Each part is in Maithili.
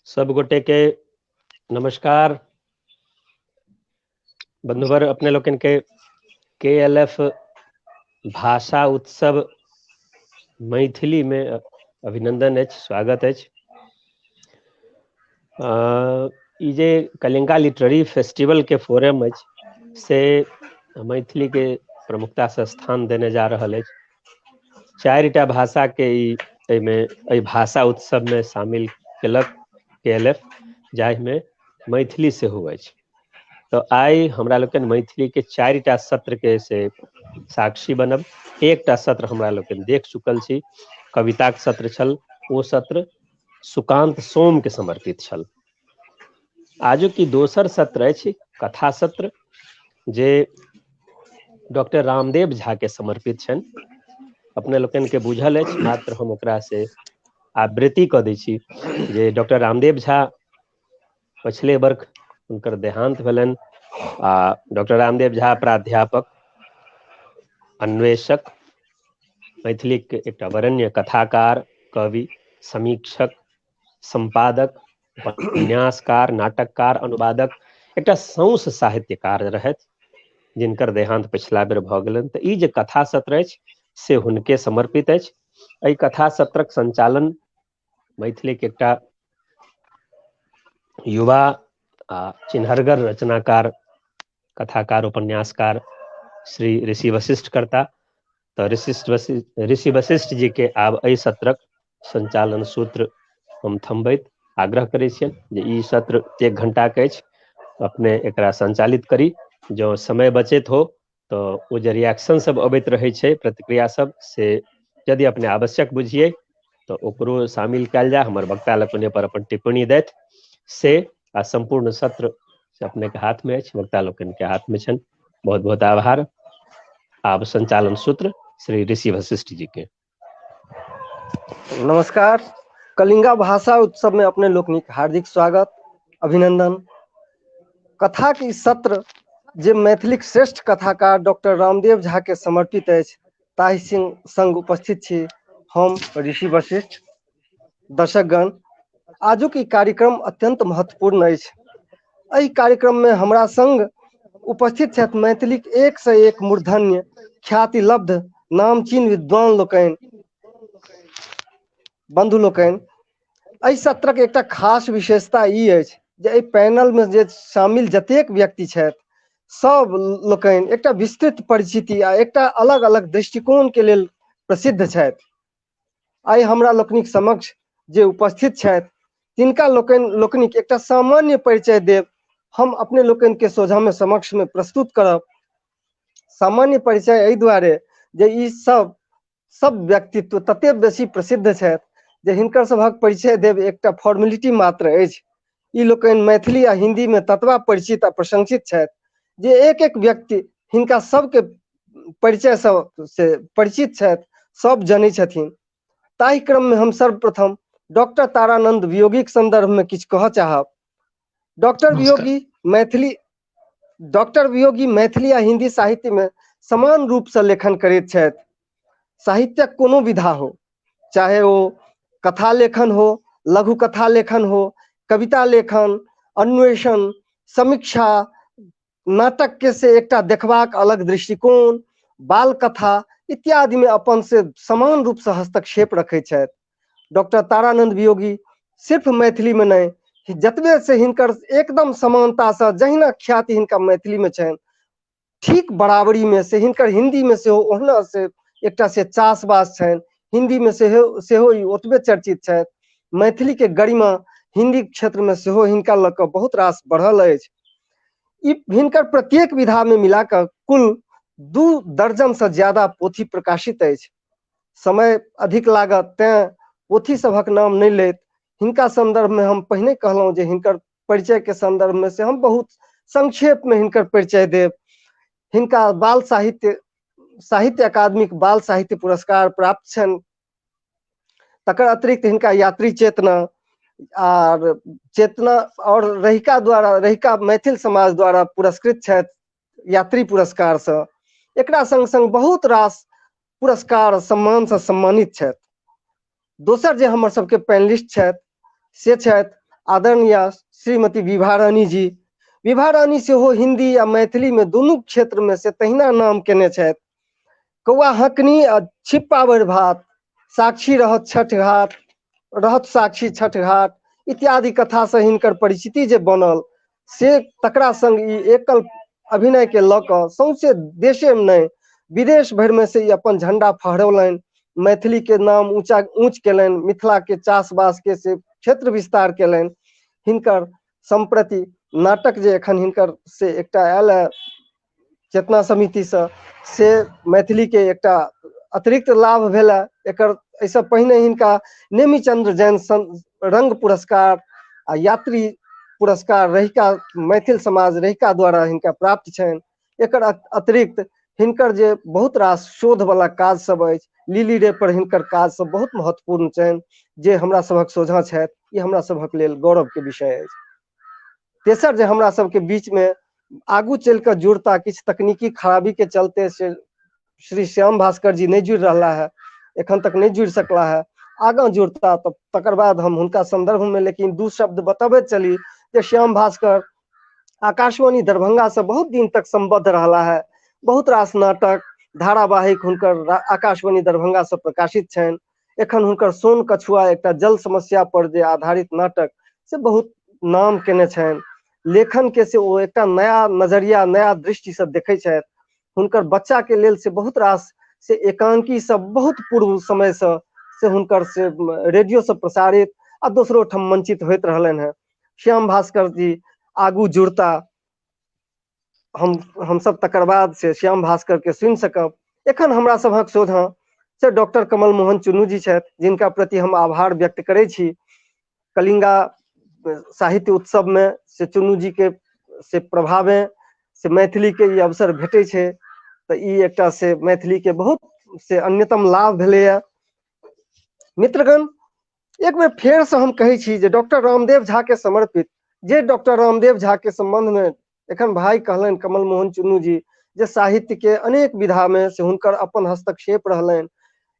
सब गोटे के नमस्कार। बंधुवर अपने लोकन के KLF भाषा उत्सव मैथिली में अभिनंदन अछि, स्वागत अछि। ई जे कलिंगा लिटरेरी फेस्टिवल के फोरम अछि से मैथिली के प्रमुखता से स्थान देने जा रहल अछि। 4टा भाषा के ई भाषा उत्सव में शामिल केलक KLF, जाहिमे मैथिली से हुए अछि। तो आई हमरा लोकन मैथिली के 4टा सत्र के से साक्षी बनब। एकटा सत्र हमरा लोकन देख चुकल छी, कविता के सत्र छल, ओ सत्र सुकांत सोम के समर्पित छल। आजु की दोसर सत्र अछि कथा सत्र, जे डॉक्टर रामदेव झा के समर्पित छनि। अपने लोकन के बुझल अछि, मात्र हम ओकरा से आवृत्ति क दै छी जे डॉक्टर रामदेव झा पछिले वर्ष हुनकर देहांत भेलनि। डॉक्टर रामदेव झा प्राध्यापक, अन्वेषक, मैथिली के एकटा वरेण्य कथाकार, कवि, समीक्षक, संपादक, उपन्यासकार, नाटककार, अनुवादक, एकटा सौंस साहित्यकार रहथि, जिनकर देहांत पिछला बेर भऽ गेलनि। तऽ ई जे कथा सत्र अछि से हुनके समर्पित अछि। एहि कथा सत्रक संचालन मैथिली के एकटा युवा चिन्हरगर रचनाकार, कथाकार, उपन्यासकार श्री ऋषि वशिष्ठ करता। तो ऋषि वशिष्ठ जी के आब एहि सत्रक संचालन सूत्र हम थम्बैत आग्रह करै छियनि जे ई सत्र 1 घंटा के अछि, अपने एकरा संचालित करी। जो समय बचैत हो तो ओ जे रिएक्शन सब अबैत रहै छै, प्रतिक्रिया सब, से यदि अपने आवश्यक बुझिए तो ओकरो शामिल कयल जाए। हमर वक्ता लोकनि पर अपन टिप्पणी दैत से आ संपूर्ण सत्र से अपने के हाथ में अछि, वक्ता लोकनि के हाथ में छनि। बहुत बहुत आभार। आब संचालन सूत्र श्री ऋषि वशिष्ठ जी के। नमस्कार। कलिंगा भाषा उत्सव में अपने लोकनिक हार्दिक स्वागत, अभिनंदन। कथा के सत्र जे मैथिलीक श्रेष्ठ कथाकार डॉक्टर रामदेव झा के समर्पित अछि, ताहि संग उपस्थित छी हम ऋषि वशिष्ठ। दर्शकगण, आजुक ई कार्यक्रम अत्यंत महत्वपूर्ण अछि। एहि कार्यक्रम में हमरा संग उपस्थित छथि मैथिलीक 1 से 1 मूर्धन्य ख्याति लब्ध नामचीन विद्वान लोकनि, बंधु लोकनि। एहि सत्रक एकटा खास विशेषता ई अछि जे एहि पैनल में जे शामिल जतेक व्यक्ति छथि, सब लोकनि एकटा विस्तृत परिचिति आ एकटा अलग अलग दृष्टिकोण के लेल प्रसिद्ध छथि। आइ हमरा लोकनिक समक्ष जे उपस्थित छथि, तिनका लोकनिक एकटा सामान्य परिचय देब हम अपने लोकनि के सोझा में समक्ष में प्रस्तुत करब। सामान्य परिचय एहि दुआरे जे ई सब व्यक्तित्व तते बेसी प्रसिद्ध छथि जे हिनकर सभक परिचय देब एकटा फॉर्मेलिटी मात्र अछि। ई लोकनि मैथिली आ हिंदी में ततबा परिचित आ प्रशंसित छथि जे एक एक व्यक्ति हिनका सबके परिचय से परिचित छथि, सब जनै छथिन। ताहि क्रम में हम सर्वप्रथम डॉक्टर तारानंद वियोगी के संदर्भ में किछु कहऽ चाहब। डॉक्टर वियोगी मैथिली आ हिंदी साहित्य में समान रूप से लेखन करैत छथि। साहित्यक कोनो विधा हो, चाहे वो कथा लेखन हो, लघु कथा लेखन हो, कविता लेखन, अन्वेषण, समीक्षा, नाटक के से एकटा देखबाक अलग दृष्टिकोण, बाल कथा इत्यादि में अपन से समान रूप से हस्तक्षेप रखै छथि। डॉक्टर तारानंद वियोगी सिर्फ मैथिली में नहीं, जतबे से हिनकर एकदम समानता से जहिना ख्याति हिनका मैथिली में छनि, ठीक बराबरी में से हिनकर हिंदी में से ओहना से एकटा से चासबास छनि। हिंदी में सेहो ई ओतबे चर्चित छथि। मैथिली के गरिमा हिंदी क्षेत्र में सेहो हिनका लऽ कऽ बहुत रास बढ़ल अछि। ई हिनकर प्रत्येक विधा में मिलाकर कुल 2 दर्जन से ज्यादा पोथी प्रकाशित अछि। समय अधिक लागत तें पोथी सभक नाम नहीं लेत। हिनका संदर्भ में हम पहिने कहलहुँ जे हिनकर परिचय के संदर्भ में से हम बहुत संक्षेप में हिनकर परिचय देब। हिनका बाल साहित्य अकादमिक बाल साहित्य पुरस्कार प्राप्त छनि। तकर अतिरिक्त हिनका यात्री चेतना और रहिका मैथिल समाज द्वारा पुरस्कृत छथि यात्री पुरस्कार से। एकरा संग संग बहुत रास पुरस्कार सम्मान से सम्मानित छथि। दोसर जे हमर सबके पैनलिस्ट छथि से छथि आदरणीय श्रीमती विभा रानी जी। विभा रानी से हो हिंदी आ मैथिली में दुनू क्षेत्र में से तहिना नाम केने छथि। कौआ हकनी आ छिप्पावर भात, साक्षी रहत छठ घाट, रहत साक्षी छठ घाट इत्यादि कथा से हिनकर परिचिति जे बनल से तकरा संग ई एकल अभिनय के लऽ कऽ सौंसे देशे में नहीं विदेश भर में से ई अपन झंडा फहरौलनि, मैथिली के नाम ऊंच केलनि, मिथिला के चासबास के से क्षेत्र विस्तार केलनि। हिनकर संप्रति नाटक जे एखन हिनकर से एकटा आयल है चेतना समिति से मैथिली के एकटा अतिरिक्त लाभ भेल। एकर एहिसँ पहिने हिनका नेमीचंद्र जैन रंग पुरस्कार आ यात्री पुरस्कार रहिका मैथिल समाज रहिका द्वारा हिनका प्राप्त छनि। एकर अतिरिक्त हिनकर जे बहुत रास शोध वाला काज सब अछि, लिली रे पर हिनकर काज सब बहुत महत्वपूर्ण छनि जे हमरा सभक सोझा छथि। ई हमरा सभक लेल गौरव के विषय अछि। तेसर जे हमरा सबके बीच में आगू चल कर जुड़ता किछ तकनीकी खराबी के चलते से श्री श्याम भास्कर जी नहीं जुड़ रहा है, एखन तक नहीं जुड़ सकला है। आगा जुड़ता तब तकर बाद हम उनका संदर्भ में लेकिन दू शब्द बताबे चली कि श्याम भास्कर आकाशवाणी दरभंगा से बहुत दिन तक संबद्ध रहा है। बहुत रास नाटक धारावाहिक हुनकर आकाशवाणी दरभंगा से प्रकाशित छनि। एखन हुनकर सोन कछुआ एकटा जल समस्या पर जे आधारित नाटक से बहुत नाम केने छनि। लेखन के से वो एकटा नया नजरिया नया दृष्टि से देखे छथि। हुनकर बच्चा के लेल से बहुत रास से एकांकी सब बहुत पूर्व समय से हुनकर से रेडियो से प्रसारित आ दोसरो ठम मंचित होइत रहलन है। श्याम भास्कर जी आगू जुड़ता हम सब तकर बाद से श्याम भास्कर के सुनि सकब। एखन हमरा सभक सोझा से डॉक्टर कमल मोहन चुन्नू जी छथि, जिनका प्रति हम आभार व्यक्त करै छी। कलिंगा साहित्य उत्सव में से चुन्नू जी के से प्रभावे से मैथिली के ये अवसर भेटे छे, तो ई एकटा से मैथिली के बहुत से अन्यतम लाभ भेलैया। मित्रगण, एक बेर फेर से हम कहै छी जे डॉक्टर रामदेव झा के समर्पित जे डॉक्टर रामदेव झा के संबंध में एखन भाई कहलन कमल मोहन चुन्नू जी जे साहित्य के अनेक विधा में से हुनकर अपन हस्तक्षेप रहलन।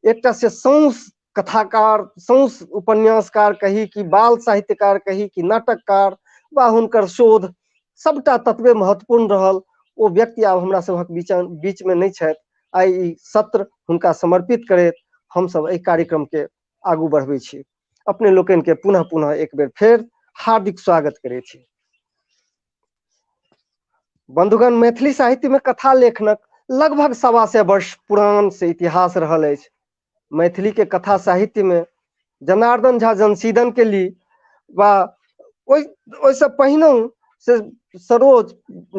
एकटा से सौंस कथाकार, सौंस उपन्यासकार कही कि बाल साहित्यकार कही कि नाटककार वा हुनकर शोध सबटा ततबे महत्वपूर्ण रहल। ओ व्यक्ति आब हमरा सभक बीच में नहीं छथि। आई ई सत्र हुनका समर्पित करैत हम सब एहि कार्यक्रम के आगू बढ़बै छी। अपने लोकन के पुनः पुनः एक बेर फेर हार्दिक स्वागत करै छी। बंधुगण, मैथिली साहित्य में कथा लेखनक लगभग 125 वर्ष पुरान से इतिहास रहल अछि। मैथिली के कथा साहित्य में जनार्दन झा जनसीदन के ली वा ओइसे पहिनो से सरोज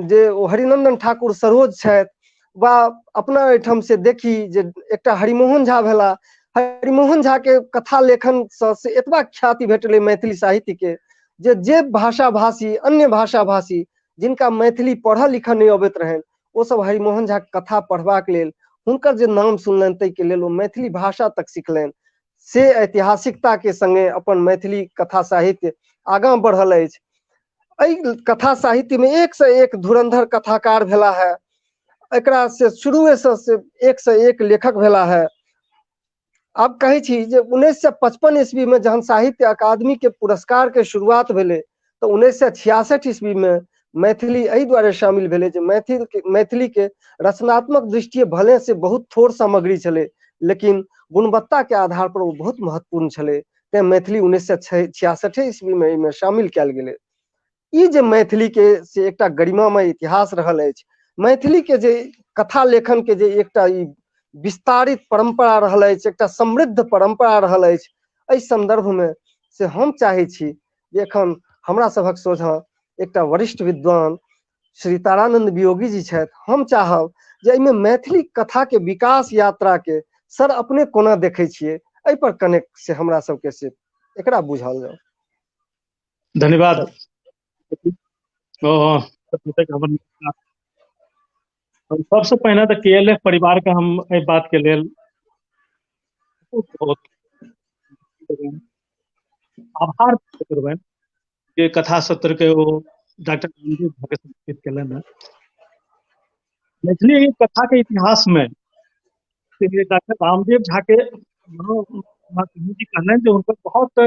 जे हरिनंदन ठाकुर सरोज छथि वा अपना एहिठाम से देखी जे एकटा हरिमोहन झा भेला। हरिमोहन झा के कथा लेखन से एतबा ख्याति भेटले मैथिली साहित्य के जे भाषा भाषी अन्य भाषा भाषी जिनका मैथिली पढ़ लिखऽ नहीं अबैत रहन वो सब हरिमोहन झा के कथा पढ़बाक लेल हुनकर जे नाम सुनलनि तै के लेल वो मैथिली भाषा तक सिखलनि। से ऐतिहासिकता के संगे अपन मैथिली कथा साहित्य आगाँ बढ़ल अछि। एहि कथा साहित्य में एक से एक धुरंधर कथाकार भेला है। एकरा से शुरुए से एक से एक लेखक भेला है। अब कहे छी जे 1955 ईस्वी में जहन साहित्य अकादमी के पुरस्कार के शुरुआत भेले तो 1966 ईस्वी में मैथिली एहि द्वारे शामिल भेले जे मैथिली के रचनात्मक दृष्टि भले से बहुत थोड़ सामग्री चले लेकिन गुणवत्ता के आधार पर वो बहुत महत्वपूर्ण चले। ते मैथिली 1966 ईस्वी में शामिल कैल गेले। ई जे मैथिली के से एकटा गरिमामय इतिहास रहल अछि। मैथिली के जे कथा लेखन के जे एकटा ई विस्तारित परंपरा रहल अछि, एकटा समृद्ध परंपरा रहल अछि। एहि संदर्भ में से हम चाहे छी जे एखन हमरा सभक सोझा एकटा वरिष्ठ विद्वान श्री तारानंद वियोगी जी छथि। हम चाहब जे एहिमे मैथिली कथा के विकास यात्रा के सर अपने कोना देखे छिए, एहि पर कनेक से हमरा सबके से एकरा बुझाल जाओ। धन्यवाद। सबसे पहले तो KLF परिवार का हम एहि बात के लेल बहुत आभार करबनि जे कथा सत्र के वो डॉक्टर रामदेव झा के समर्पित केलन है। मैथिली कथा के इतिहास में डॉक्टर रामदेव झा के कहीं जी कहलनि जे हुनकर बहुत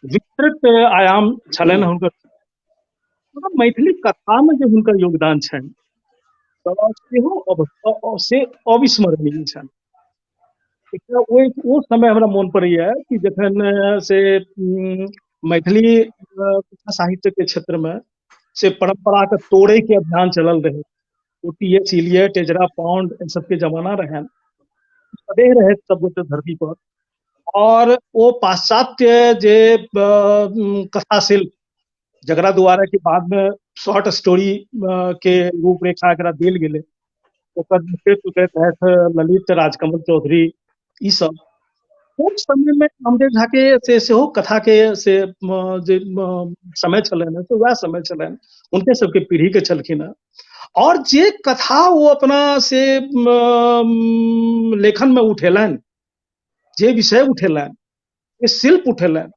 विस्तृत आयाम छलनि हुनकर, मतलब मैथिली कथा में जे हुनकर योगदान छनि तऽ से अविस्मरणीय छनि। एकटा ओ समय हमरा मोन पड़ैया कि जखन से मैथिली कथा साहित्य के क्षेत्र में से परंपरा के तोड़े के अभियान चलल रहे। ओ टी.एच. इलियट, एजरा पाउंड इन सबके जमाना रहन, सदैह रहे सब गोटे धरती पर। और वो पाश्चात्य जे कथा शिल्प जकरा द्वारा कि बाद में शॉर्ट स्टोरी के रूपरेखा एकरा देल गेलै, ओकर नेतृत्व के तहत ललित राजकमल चौधरी ई सब उस समय में रामदेव झा के से सेहो कथा के से जे समय छलनि तो वह समय छलनि, उनके सबके पीढ़ी के छलखिन हैं। और जे कथा वो अपना से लेखन में उठेलनि, जे विषय उठेलनि, जे शिल्प उठेलनि,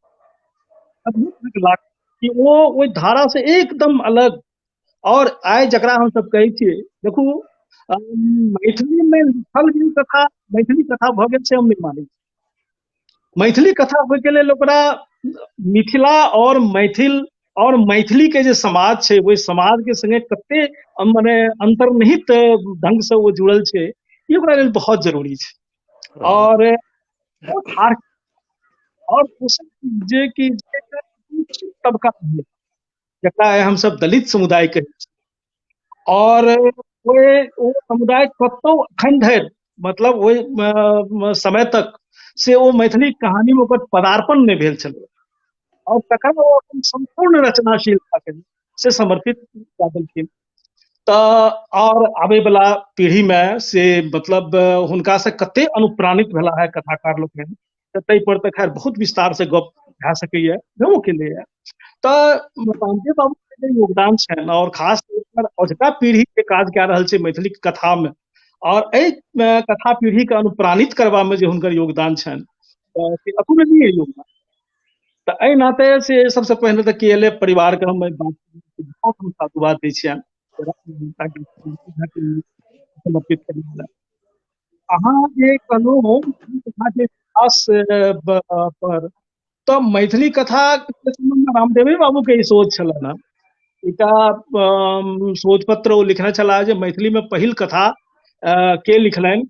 अद्भुत लागल कि वो धारा से एकदम अलग। और आइ जकरा हम सब कहै छियै, देखू मैथिली में लिखल गेल कथा मैथिली कथा भऽ गेल से हम नहीं मानै छी। मैथिली कथा होय के लेल ओकरा मिथिला और मैथिल और मैथिली के जे समाज छै, ओहि समाज के संगे कते माने अंतर्निहित ढंग से वो जुड़ल छै, ई ओकरा लेल बहुत जरूरी छै। और वो थार और जे कि तबका जकरा हम सब दलित समुदाय कहै छी, और वो समुदाय कतौ अखन धरि मतलब ओहि समय तक से वो मैथिली कहानी में ओकर पदार्पण नहीं भेल छलै, और तखन वो अपन संपूर्ण रचनाशीलता के से समर्पित कऽ देलखिन। और आबे वाला पीढ़ी में से मतलब हुनका से कते अनुप्राणित भेला है कथाकार लोग, ताहि पर तऽ खैर बहुत विस्तार से गप भए सकैया, भेबो केलैया। तऽ रामदेव बाबू के जे योगदान छनि, और खास तौर पर अजुका पीढ़ी के काज कए रहल छै मैथिली कथा में, और एहि कथा पीढ़ी के अनुप्राणित करबा में जे हुनकर योगदान छनि से अतुलनीय योगदान। तऽ एहि नाते से सबसे पहिने तऽ KLF परिवार के हम बहुत हम साधुवाद दै छियनि समर्पित करने। अहाँ जे कहलहुँ कथा के इतिहास पर, तो मैथिली कथा के संबंध में रामदेवे बाबू के ई सोच छलनि हैं। एकटा शोध पत्र ओ लिखने छला जे मैथिली में पहिल कथा के लिखलनि,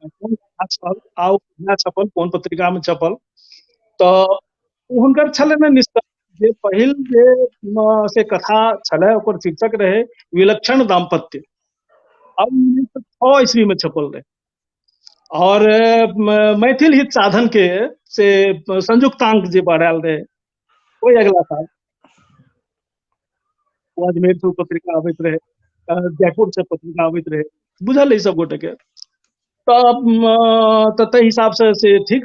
कोन कथा छल आ ओ छपल कोन पत्रिका में छपल, तऽ हुनकर छलनि निष्कर्ष जे पहिल जे से कथा छलै ओकर शीर्षक रहे विलक्षण दाम्पत्य, अब 1906 ईस्वी में छपल रहे। और मैथिल हित साधन के से संयुक्तांक जे बढ़ायल रहे, कोई अगला साल अजमेर से पत्रिका आबैत रहे, जयपुर से पत्रिका आबैत रहे, बुझल है सब गोटे के। तऽ ताहि हिसाब से ठीक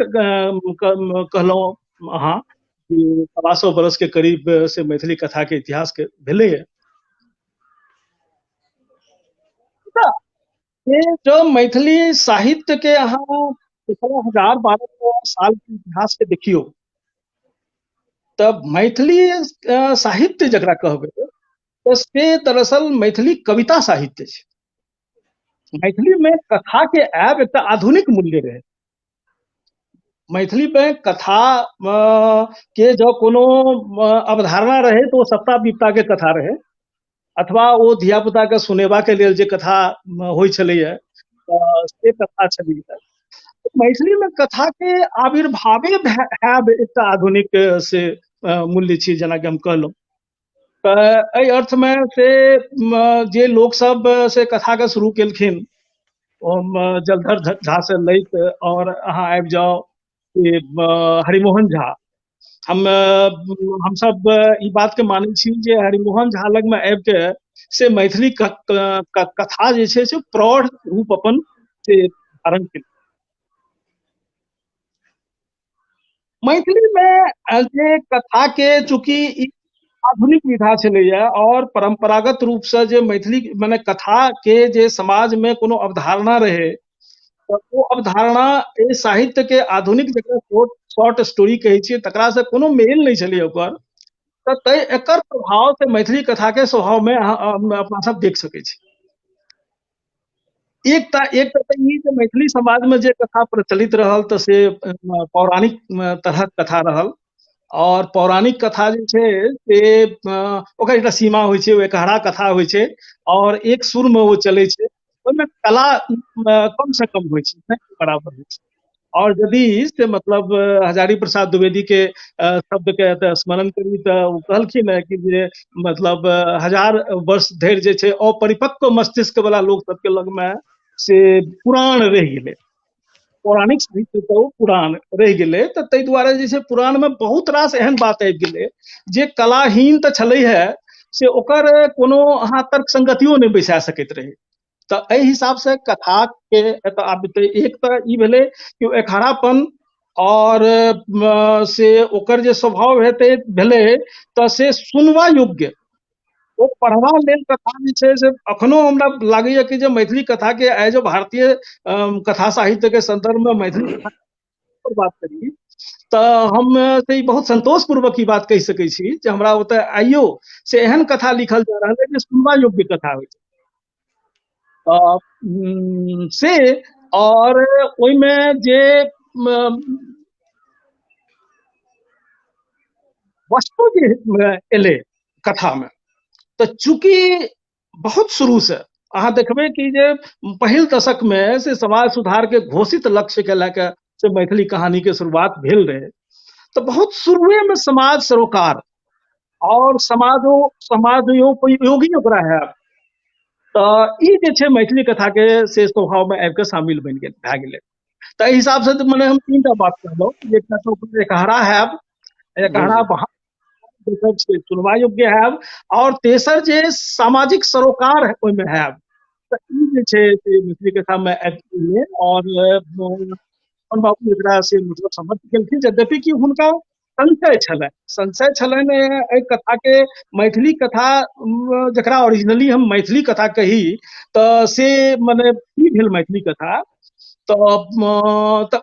कहलहुँ अहाँ कि 125 बरस के करीब से मैथिली कथा के इतिहास के भेले है। ये जो मैथिली साहित्य के अहाँ 1000-1200 साल के इतिहास के देखियो, तब मैथिली साहित्य जकरा कहबै तो से दरअसल मैथिली कविता साहित्य छै। मैथिली में कथा के आब एक आधुनिक मूल्य रहे। मैथिली में कथा के जो कोनो अवधारणा रहे तो सप्ताह विपता के कथा रहे, अथवा वो धिया पुता के सुनेबा के लेल जे कथा होइ छलैया से कथा छलैया। मैथिली में कथा के आविर्भावे हैब एकटा आधुनिक से मूल्य छी, जेना कि हम कहलहुँ। एहि अर्थ में से जे लोग सब से कथा के शुरू केलखिन, जलधर झा से लैत और अहाँ आबि जाओ हरिमोहन झा। हम सब ई बात के मानै छी जे हरिमोहन झा लग में आबि के से मैथिली कथा जे छै से प्रौढ़ रूप अपन से धारण केलक। मैथिली में जे कथा के चूंकि आधुनिक विधा छलैया, और परंपरागत रूप से जे मैथिली माने कथा के जे समाज में कोनो अवधारणा रहे, तो वो अवधारणा ए साहित्य के आधुनिक जकरा शॉर्ट स्टोरी कहै छियै तकरा से कोनो मेल नहीं छलै ओकर। तऽ एकर प्रभाव से मैथिली कथा के स्वभाव में अपना सब देख सकै छी। एकटा ई जे मैथिली समाज में जे कथा प्रचलित रहल तऽ से पौराणिक तरहक कथा रहल, और पौराणिक कथा जे छै से ओकर एकटा सीमा होइ छै, ओ एकहरा कथा होइ छै और एक सुर में वो चलै छै, ओहिमे कला कम से कम होइ छै, नहि बराबर होइ छै। और यदि से मतलब हजारी प्रसाद द्विवेदी के शब्द के तऽ स्मरण करी तऽ ओ कहलखिन है कि जे मतलब 1000 वर्ष धरि जे छै अपरिपक्व मस्तिष्क वाला लोग सबके लग में से पुराण रहि गेलै, पौराणिक साहित्य के ओ पुराण रहि गेलै, तऽ ताहि दुआरे जे छै पुराण में बहुत रास एहन बात आबि गेलै जे कलाहीन तऽ छलै है, से ओकर कोनो अहाँ तर्क संगतियो नहि बैसा सकैत रहे। तऽ एहि हिसाब से कथा के आब एक तऽ ई भेलै कि एकहरापन और से ओकर जे स्वभाव हेतै भेलै तऽ से सुनवा योग्य, ओ पढ़वा लेल कथा जे छै से अखनो हमरा लागैया कि जे मैथिली कथा के आइ जो भारतीय कथा साहित्य के संदर्भ में मैथिली कथा पर बात करी तऽ हम से ई बहुत संतोष पूर्वक ई बात कहि सकै छी जे हमरा ओतऽ आइयो से एहन कथा लिखल जा रहल है जे सुनवा योग्य कथा होइ छै। से और ओहिमे जे वस्तु जे एलै कथा में, तऽ चूंकि बहुत शुरू से अहाँ देखबै कि जे पहिल दशक में से समाज सुधार के घोषित लक्ष्य के लेके से मैथिली कहानी के शुरुआत भेल रहे, तो बहुत शुरुए में समाज सरोकार और समाजोपयोगी ओकरा है, तऽ ई जे छै मैथिली कथा के से स्वभाव में आबि कऽ शामिल बनि गेल भए गेलै। तऽ एहि हिसाब से मने हम 3टा बात कहलहुँ, एकटा तऽ एकहरा हैब, जी एकहरा जी दोसर छै सुनवा योग्य हैब, और तेसर जे सामाजिक सरोकार ओहिमे हैब, तऽ ई जे छै से मैथिली कथा में आबि गेलै। और बाबू एकरा से मतलब समझ गेलखिन, यद्यपि कि हुनका संशय छलनि एहि कथा के, मैथिली कथा जकरा ओरिजिनली हम मैथिली कथा कही तऽ से मने की भेल मैथिली कथा, तऽ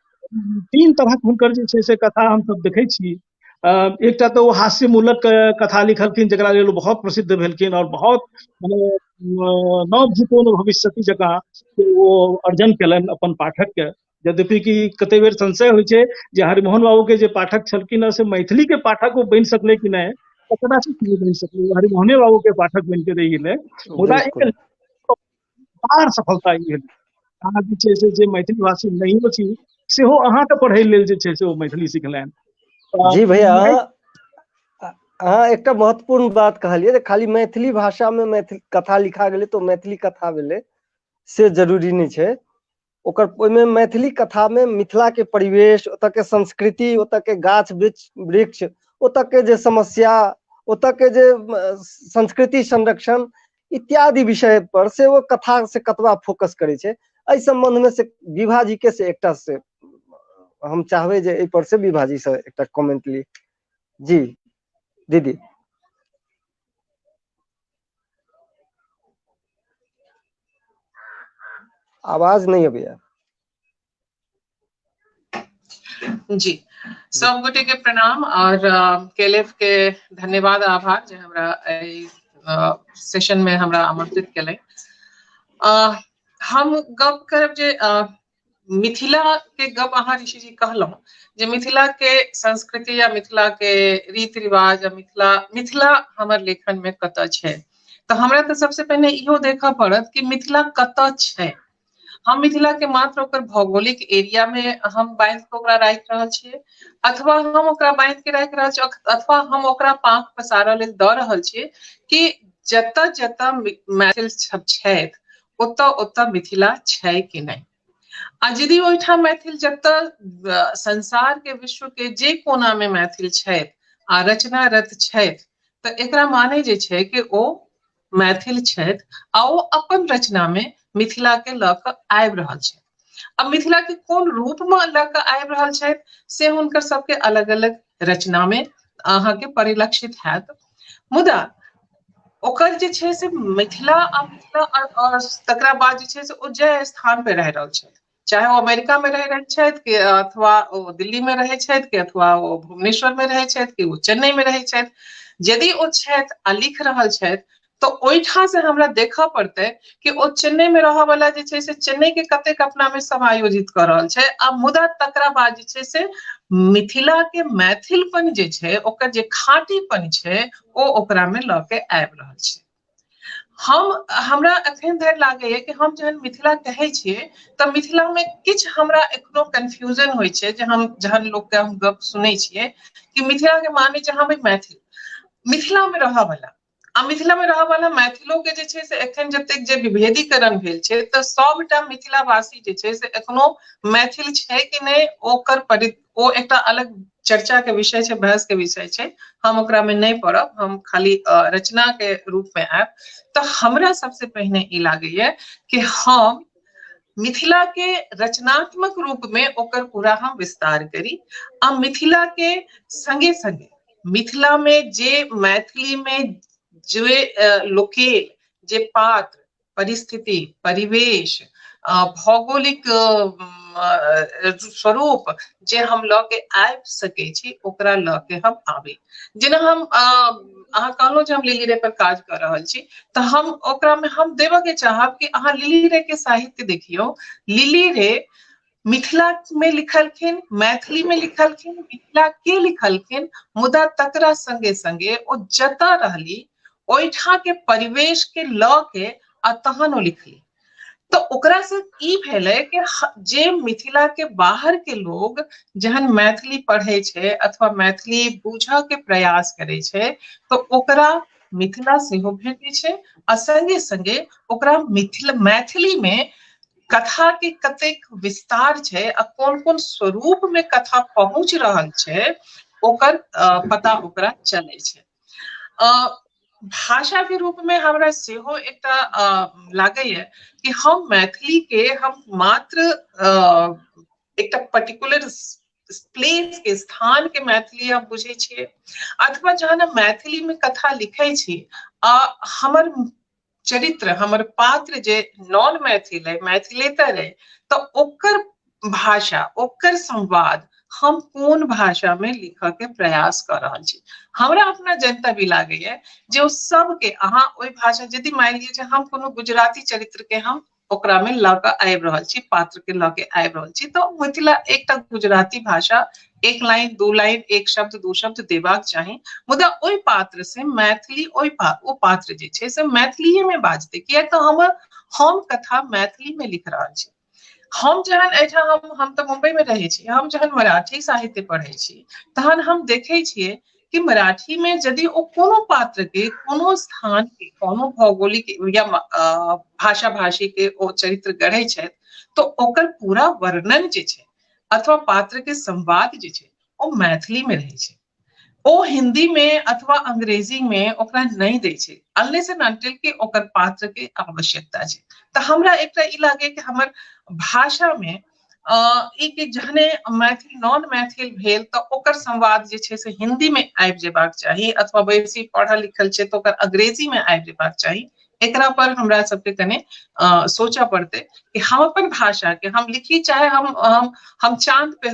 3 तरहक हुनकर जे छै से कथा हमसब देखै छी। एकटा तऽ ओ हास्यमूलक कथा लिखलखिन जकरा लेल बहुत प्रसिद्ध भेलखिन और बहुत मने नव भूतो न भविष्यति जकाँ ओ अर्जन केलनि अपन पाठक के, यद्यपि कि कते बेर संशय होइ छै जे हरिमोहन बाबू के जे पाठक छलखिन हैं से मैथिली के पाठक वो बनि सकलै कि नहीं, कदाचित नहीं बनि सकलै, हरिमोहने बाबू के पाठक बन के रहि गेलै। मुदा बिल्कुल एक सफलता ई भेलै, अहाँ जे छै से जे मैथिली भाषी नहियो छी सेहो अहाँके पढ़ै लेल जे छै से ओ मैथिली सिखलनि। जी भैया, अहाँ एकटा महत्वपूर्ण बात कहलिए जे खाली मैथिली भाषा में मैथिली कथा लिखा गेलै तो मैथिली कथा भेलै, से जरूरी नहीं छै। ओकर ओहिमे मैथिली कथा में मिथिला के परिवेश, ओतऽ के संस्कृति, ओतऽ के गाछ वृक्ष, ओतऽ के जे समस्या, ओतऽ के जे संस्कृति संरक्षण इत्यादि विषय पर से वो कथा से कतबा फोकस करे छै। एहि संबंध में से विभा जी के से एकटा से हम चाहबै जे एहि पर से विभा जी से एकटा कमेंट ली। जी दीदी। आवाज नहीं है भैया। जी, सब गोटे के प्रणाम और केलेव के धन्यवाद आभार जे हमरा सेशन में हमरा आमंत्रित केले। हम गप करब जे मिथिला के गप अहाँ ऋषि जी कहलहुँ जे मिथिला के संस्कृति या मिथिला के रीति रिवाज या मिथिला हमर लेखन में कतऽ छै, तऽ हमरा तऽ सबसे पहिने इहो देखऽ पड़त कि मिथिला कतऽ छै। हम मिथिला के मात्र ओकर भौगोलिक एरिया में हम बांध के ओकरा राखि रहल छियै, अथवा हम ओकरा बांध के राखि रहल छियै, अथवा हम ओकरा पाँख पसारऽ लेल दऽ रहल छियै कि जतऽ जतऽ मैथिल छथि ओतऽ ओतऽ मिथिला छै कि नहीं। आ यदि ओहिठाम मैथिल जतऽ संसार के विश्व के जे कोना में मैथिल छथि आ रचनारत छथि, तऽ एकरा माने जे छै कि ओ मैथिल छथि आ ओ अपन रचना में मिथिला के लऽ कऽ आबि रहल छथि। अब मिथिला के कोन रूप में लऽ कऽ आबि रहल छथि से हुनकर सबके अलग अलग रचना में अहाँके परिलक्षित हैत। मुदा ओकर जे छै से मिथिला और तकरा बाद जे छै से ओ जय स्थान पे रह रहल छथि, चाहे ओ अमेरिका में रह रहल छथि कि अथवा ओ दिल्ली में रहै छथि कि अथवा ओ भुवनेश्वर में रहै छथि कि ओ चेन्नई में रहै छथि, यदि ओ छथि आ लिख रहल छथि तो ओइठा से हमरा देखा पड़ते कि ओ चेन्नई में रह वाला जे छै से चेन्नई के कतेक अपना में समायोजित कर रहल छै, आ मुदा तकरा बाद जे छै से मिथिला के मैथिलपन जे छै ओकर जे खाँटीपन छै ओ ओकरा में ल के आबि रहल छै। हमरा एखन धरि लागैए कि हम जहन मिथिला कहै छियै तऽ मिथिला में किछु हमरा एखनो कन्फ्यूजन होइ छै, जे हम जहन लोग के हम गप सुनै छियै कि मिथिला के माने जे हम मैथिल मिथिला में रहऽ वाला आ मिथिला में रहऽ वाला मैथिलो के जे छै से एखन जतेक जे विभेदीकरण भेल छै तऽ सबटा मिथिलावासी जे छै से एखनो मैथिल छै कि नहि ओकर ओ एकटा अलग चर्चा के विषय छै, बहस के विषय छै, हम ओकरा में नहीं पड़ब, हम खाली रचना के रूप में आयब। तो हमरा सबसे पहिने ई लागैए कि हम मिथिला के रचनात्मक रूप में ओकर पूरा हम विस्तार करी, आ मिथिला के संगे संगे मिथिला में जे मैथिली में जे लोकेल जे पात्र परिस्थिति परिवेश भौगोलिक स्वरूप जे हम ल के आबि सकै छी ओकरा ल के हम आबी। जेना हम अहाँ कहलहुँ जे हम लिली रे पर काज कर रहल छी, तऽ हम ओकरा में हम देबऽ के चाहब कि अहाँ लिली रे के साहित्य देखियौ। लिली रे मिथिला में लिखलखिन, मैथिली में लिखलखिन, मिथिला के लिखलखिन, मुदा तकरा संगे संगे ओ जतऽ रहली ओइठा के परिवेश के ल के आ तहन ओ लिखली। तो ओकरा से ई भेलै कि जे मिथिला के बाहर के लोग जहन मैथिली पढ़ै छै अथवा मैथिली बुझऽ के प्रयास करै छै तो ओकरा मिथिला सेहो भेटै छै, आ संगे संगे ओकरा मैथिली में कथा के कतेक विस्तार छै आ कोन कोन स्वरूप में कथा पहुंच रहल छै ओकर पता ओकरा चलै छै। भाषा के रूप में हमरा सेहो एकटा लागैए कि हम मैथिली के हम मात्र एकटा पर्टिकुलर प्लेस के स्थान के मैथिली हम बुझै छियै, अथवा जहन हम मैथिली में कथा लिखै छी हमर चरित्र हमर पात्र जे नॉन मैथिल है मैथिलेतर है तो ओकर भाषा ओकर संवाद हम कोन भाषा में लिखऽ के प्रयास कर रहल छी। हमरा अपना जनतव्य लागैए जे ओ सबके अहाँ ओहि भाषा यदि मान लिअ जे हम कोनो गुजराती चरित्र के हम ओकरा में ल के आबि रहल छी, पात्र के ल के आबि रहल छी, तो मिथिला एकटा गुजराती भाषा एक लाइन दू लाइन एक शब्द दू शब्द देबाक चाही, मुदा ओहि पात्र से मैथिली ओ पात्र जे छै से मैथिलीए में बाजतै, किया तऽ हम कथा मैथिली में लिख रहल छी। हम जहन एहिठाम हम तऽ मुंबई में रहै छी, हम जहन मराठी साहित्य पढ़ै छी तहन हम देखै छियै कि मराठी में यदि ओ कोनो पात्र के कोनो स्थान के कोनो भौगोलिक या भाषा भाषी के ओ चरित्र गढ़ै छथि तो ओकर पूरा वर्णन जे छै अथवा पात्र के संवाद जे छै ओ मैथिली में रहै छै। ओ हिंदी में अथवा अंग्रेजी में ओकरा नहीं दै छै अनलेस एंड अनटिल के ओकर पात्र के आवश्यकता छै। तऽ हमरा एकटा ई लागे कि हमर भाषा में जहने मैथिल नॉन मैथिल भेल तऽ ओकर संवाद जे छै से हिंदी में आबि जेबाक चाही, अथवा बेसी पढ़ल लिखल छै तो ओकर अंग्रेजी में आबि जेबाक चाही। एकरा पर हमरा सबके कने सोचऽ पड़तै कि हम अपन भाषा के हम लिखी, चाहे हम चांद पे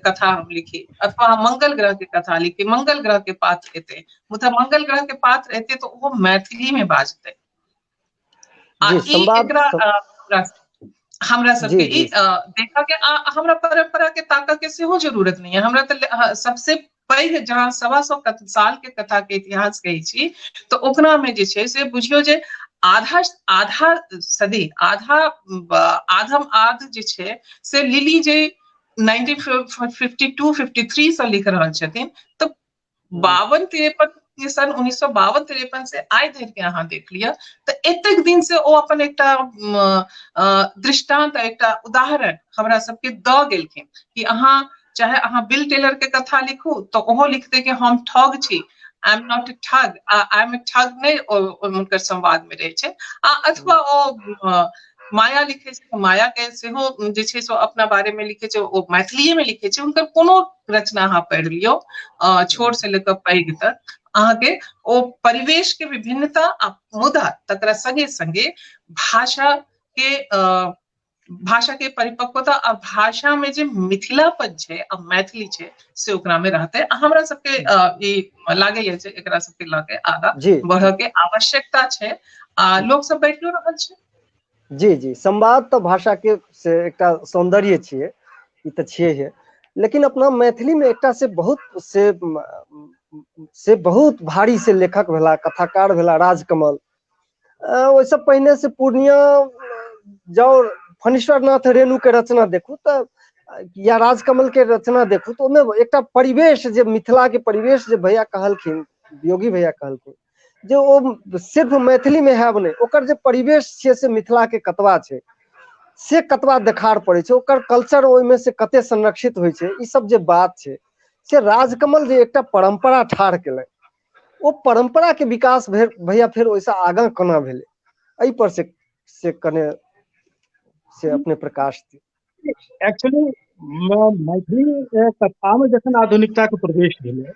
कथा हम लिखी अथवा हम मंगल ग्रह के कथा लिखी, मंगल ग्रह के पात्र एतै, मुदा मंगल ग्रह के पात्र एतै तो वो मैथिली में बाजतै। हमरा सबके ई देखा के हमरा परंपरा के ताकऽ के सेहो जरूरत नहीं है। हमरा तऽ सबसे पैघ जहाँ 125 साल के कथा के इतिहास कहै छी तो ओकरा में जे छै से बुझियौ जे आधा सदी आधम आध जे छै से लिली जे 1952-53 से लिख रहल छथिन, तो 52-53 सन 1952-53 से आइ धरि के अहाँ देख लिअ तऽ एतेक दिन से ओ अपन एकटा दृष्टांत एकटा उदाहरण हमरा सबके दऽ गेलखिन कि अहाँ चाहे अहाँ बिल टेलर के कथा लिखू तो ओहो लिखते कि हम ठग छी, आई एम नॉट ए ठग, आई एम ए ठग नहीं उनकर संवाद में रहे छै। अथवा ओ माया लिखे छै, माया के सेहो जे छै से अपना बारे में लिखे छै, ओ मैथिलीए में लिखे छै, उनकर कोनो रचना अहाँ पढ़ि लियौ छोट से लेकर पैघ तक अहाँके ओ परिवेश के विभिन्नता मुदा तकरा संगे संगे भाषा के भाषा के परिपक्वता आ भाषा में जे मिथिलापन छै आ मैथिली छै से ओकरा में रहते। हमरा सबके ई लागे छै एकरा सबके लागे आगा जी बढ़ के आवश्यकता छै आ लोग सब बैठलो रहल छै। जी जी, संवाद तो भाषा के से एकटा सौंदर्य छियै, ई तऽ छियै, लेकिन अपना मैथिली में एकटा से बहुत भारी से लेखक भेला, कथाकार भेला राजकमल। ओहिसँ पहिने से पूर्णिया जाओ फणीश्वर नाथ रेणु के रचना देखू तो या राजकमल के रचना देखू तो ओहिमे एकटा परिवेश जे मिथिला के परिवेश जे भैया कहलखिन, योगी भैया कहलखिन जे ओ सिर्फ मैथिली में है नहीं, ओकर जे परिवेश छै से मिथिला के कतबा छै से कतबा देखार पड़े छै, ओकर कल्चर ओहिमे से कते संरक्षित होइ छै, ई सब जे बात छै से राजकमल जे एकटा परंपरा ठाढ़ केलै, ओ परंपरा के विकास भैया फिर ओइसे आगां कोना भेलै, एहि पर से कने से अपने प्रकाश दी। एक्चुअली मैथिली कथा में जखन आधुनिकता के प्रवेश भेलै,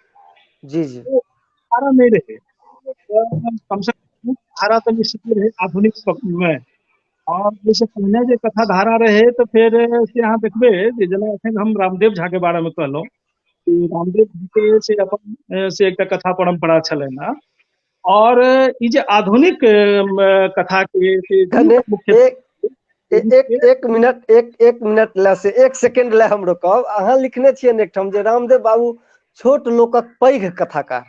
जी जी, तो धारा नहीं रहे, कम से कम धारा तो निश्चित रहे आधुनिक में। और जैसे पहले जे कथा धारा रहे तो फिर से अहाँ देखबे जे जेना एखन हम रामदेव झा के बारे में कहलहुँ कि रामदेव जी के से अपन से एकटा कथा परंपरा छलनि हँ, और ई जे आधुनिक कथा के से मुख्य एक मिनट ला से एक सेकंड ला हम रोकब। अहाँ लिखने छियै ने एकठाम जे रामदेव बाबू छोट लोकक पैघ कथाकार,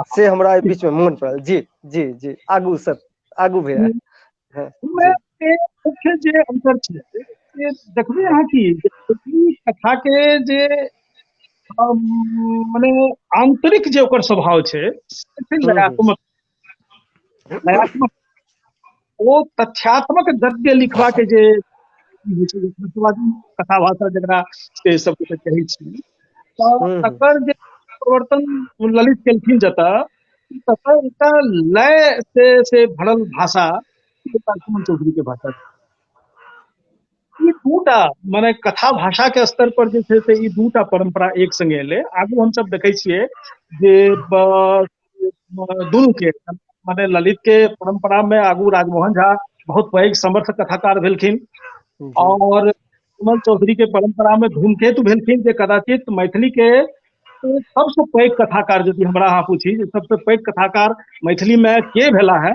से हमरा एहि बीच में मोन पड़ल। जी जी जी, आगू सर, आगू भैया। मुख्य जे अंतर छै से देखबे अहाँ की कथा के जे माने आंतरिक जे ओकर स्वभाव छै नयात्मक, ओ तथ्यात्मक गद्य लिखवा के जे कथा भाषा जकरा से सब कहै छी, तकर जे परिवर्तन ललित केलखिन जतऽ एकटा लय से भरल भाषा सुमन चौधरी के भाषा, ई दूटा माने कथा भाषा के स्तर पर जे छै से ई दूटा परंपरा एक संगे एलै। आगू हम सब देखै छियै जे दुनू के माने ललित के परंपरा में आगू राजमोहन झा बहुत पैघ समर्थ कथाकार भेलखिन, और सुमन चौधरी के परंपरा में धूमकेतु भेलखिन, जे कदाचित मैथिली के सबसे पैघ कथाकार यदि हमरा अहाँ पूछी सबसे पैघ कथाकार मैथिली में के भेला है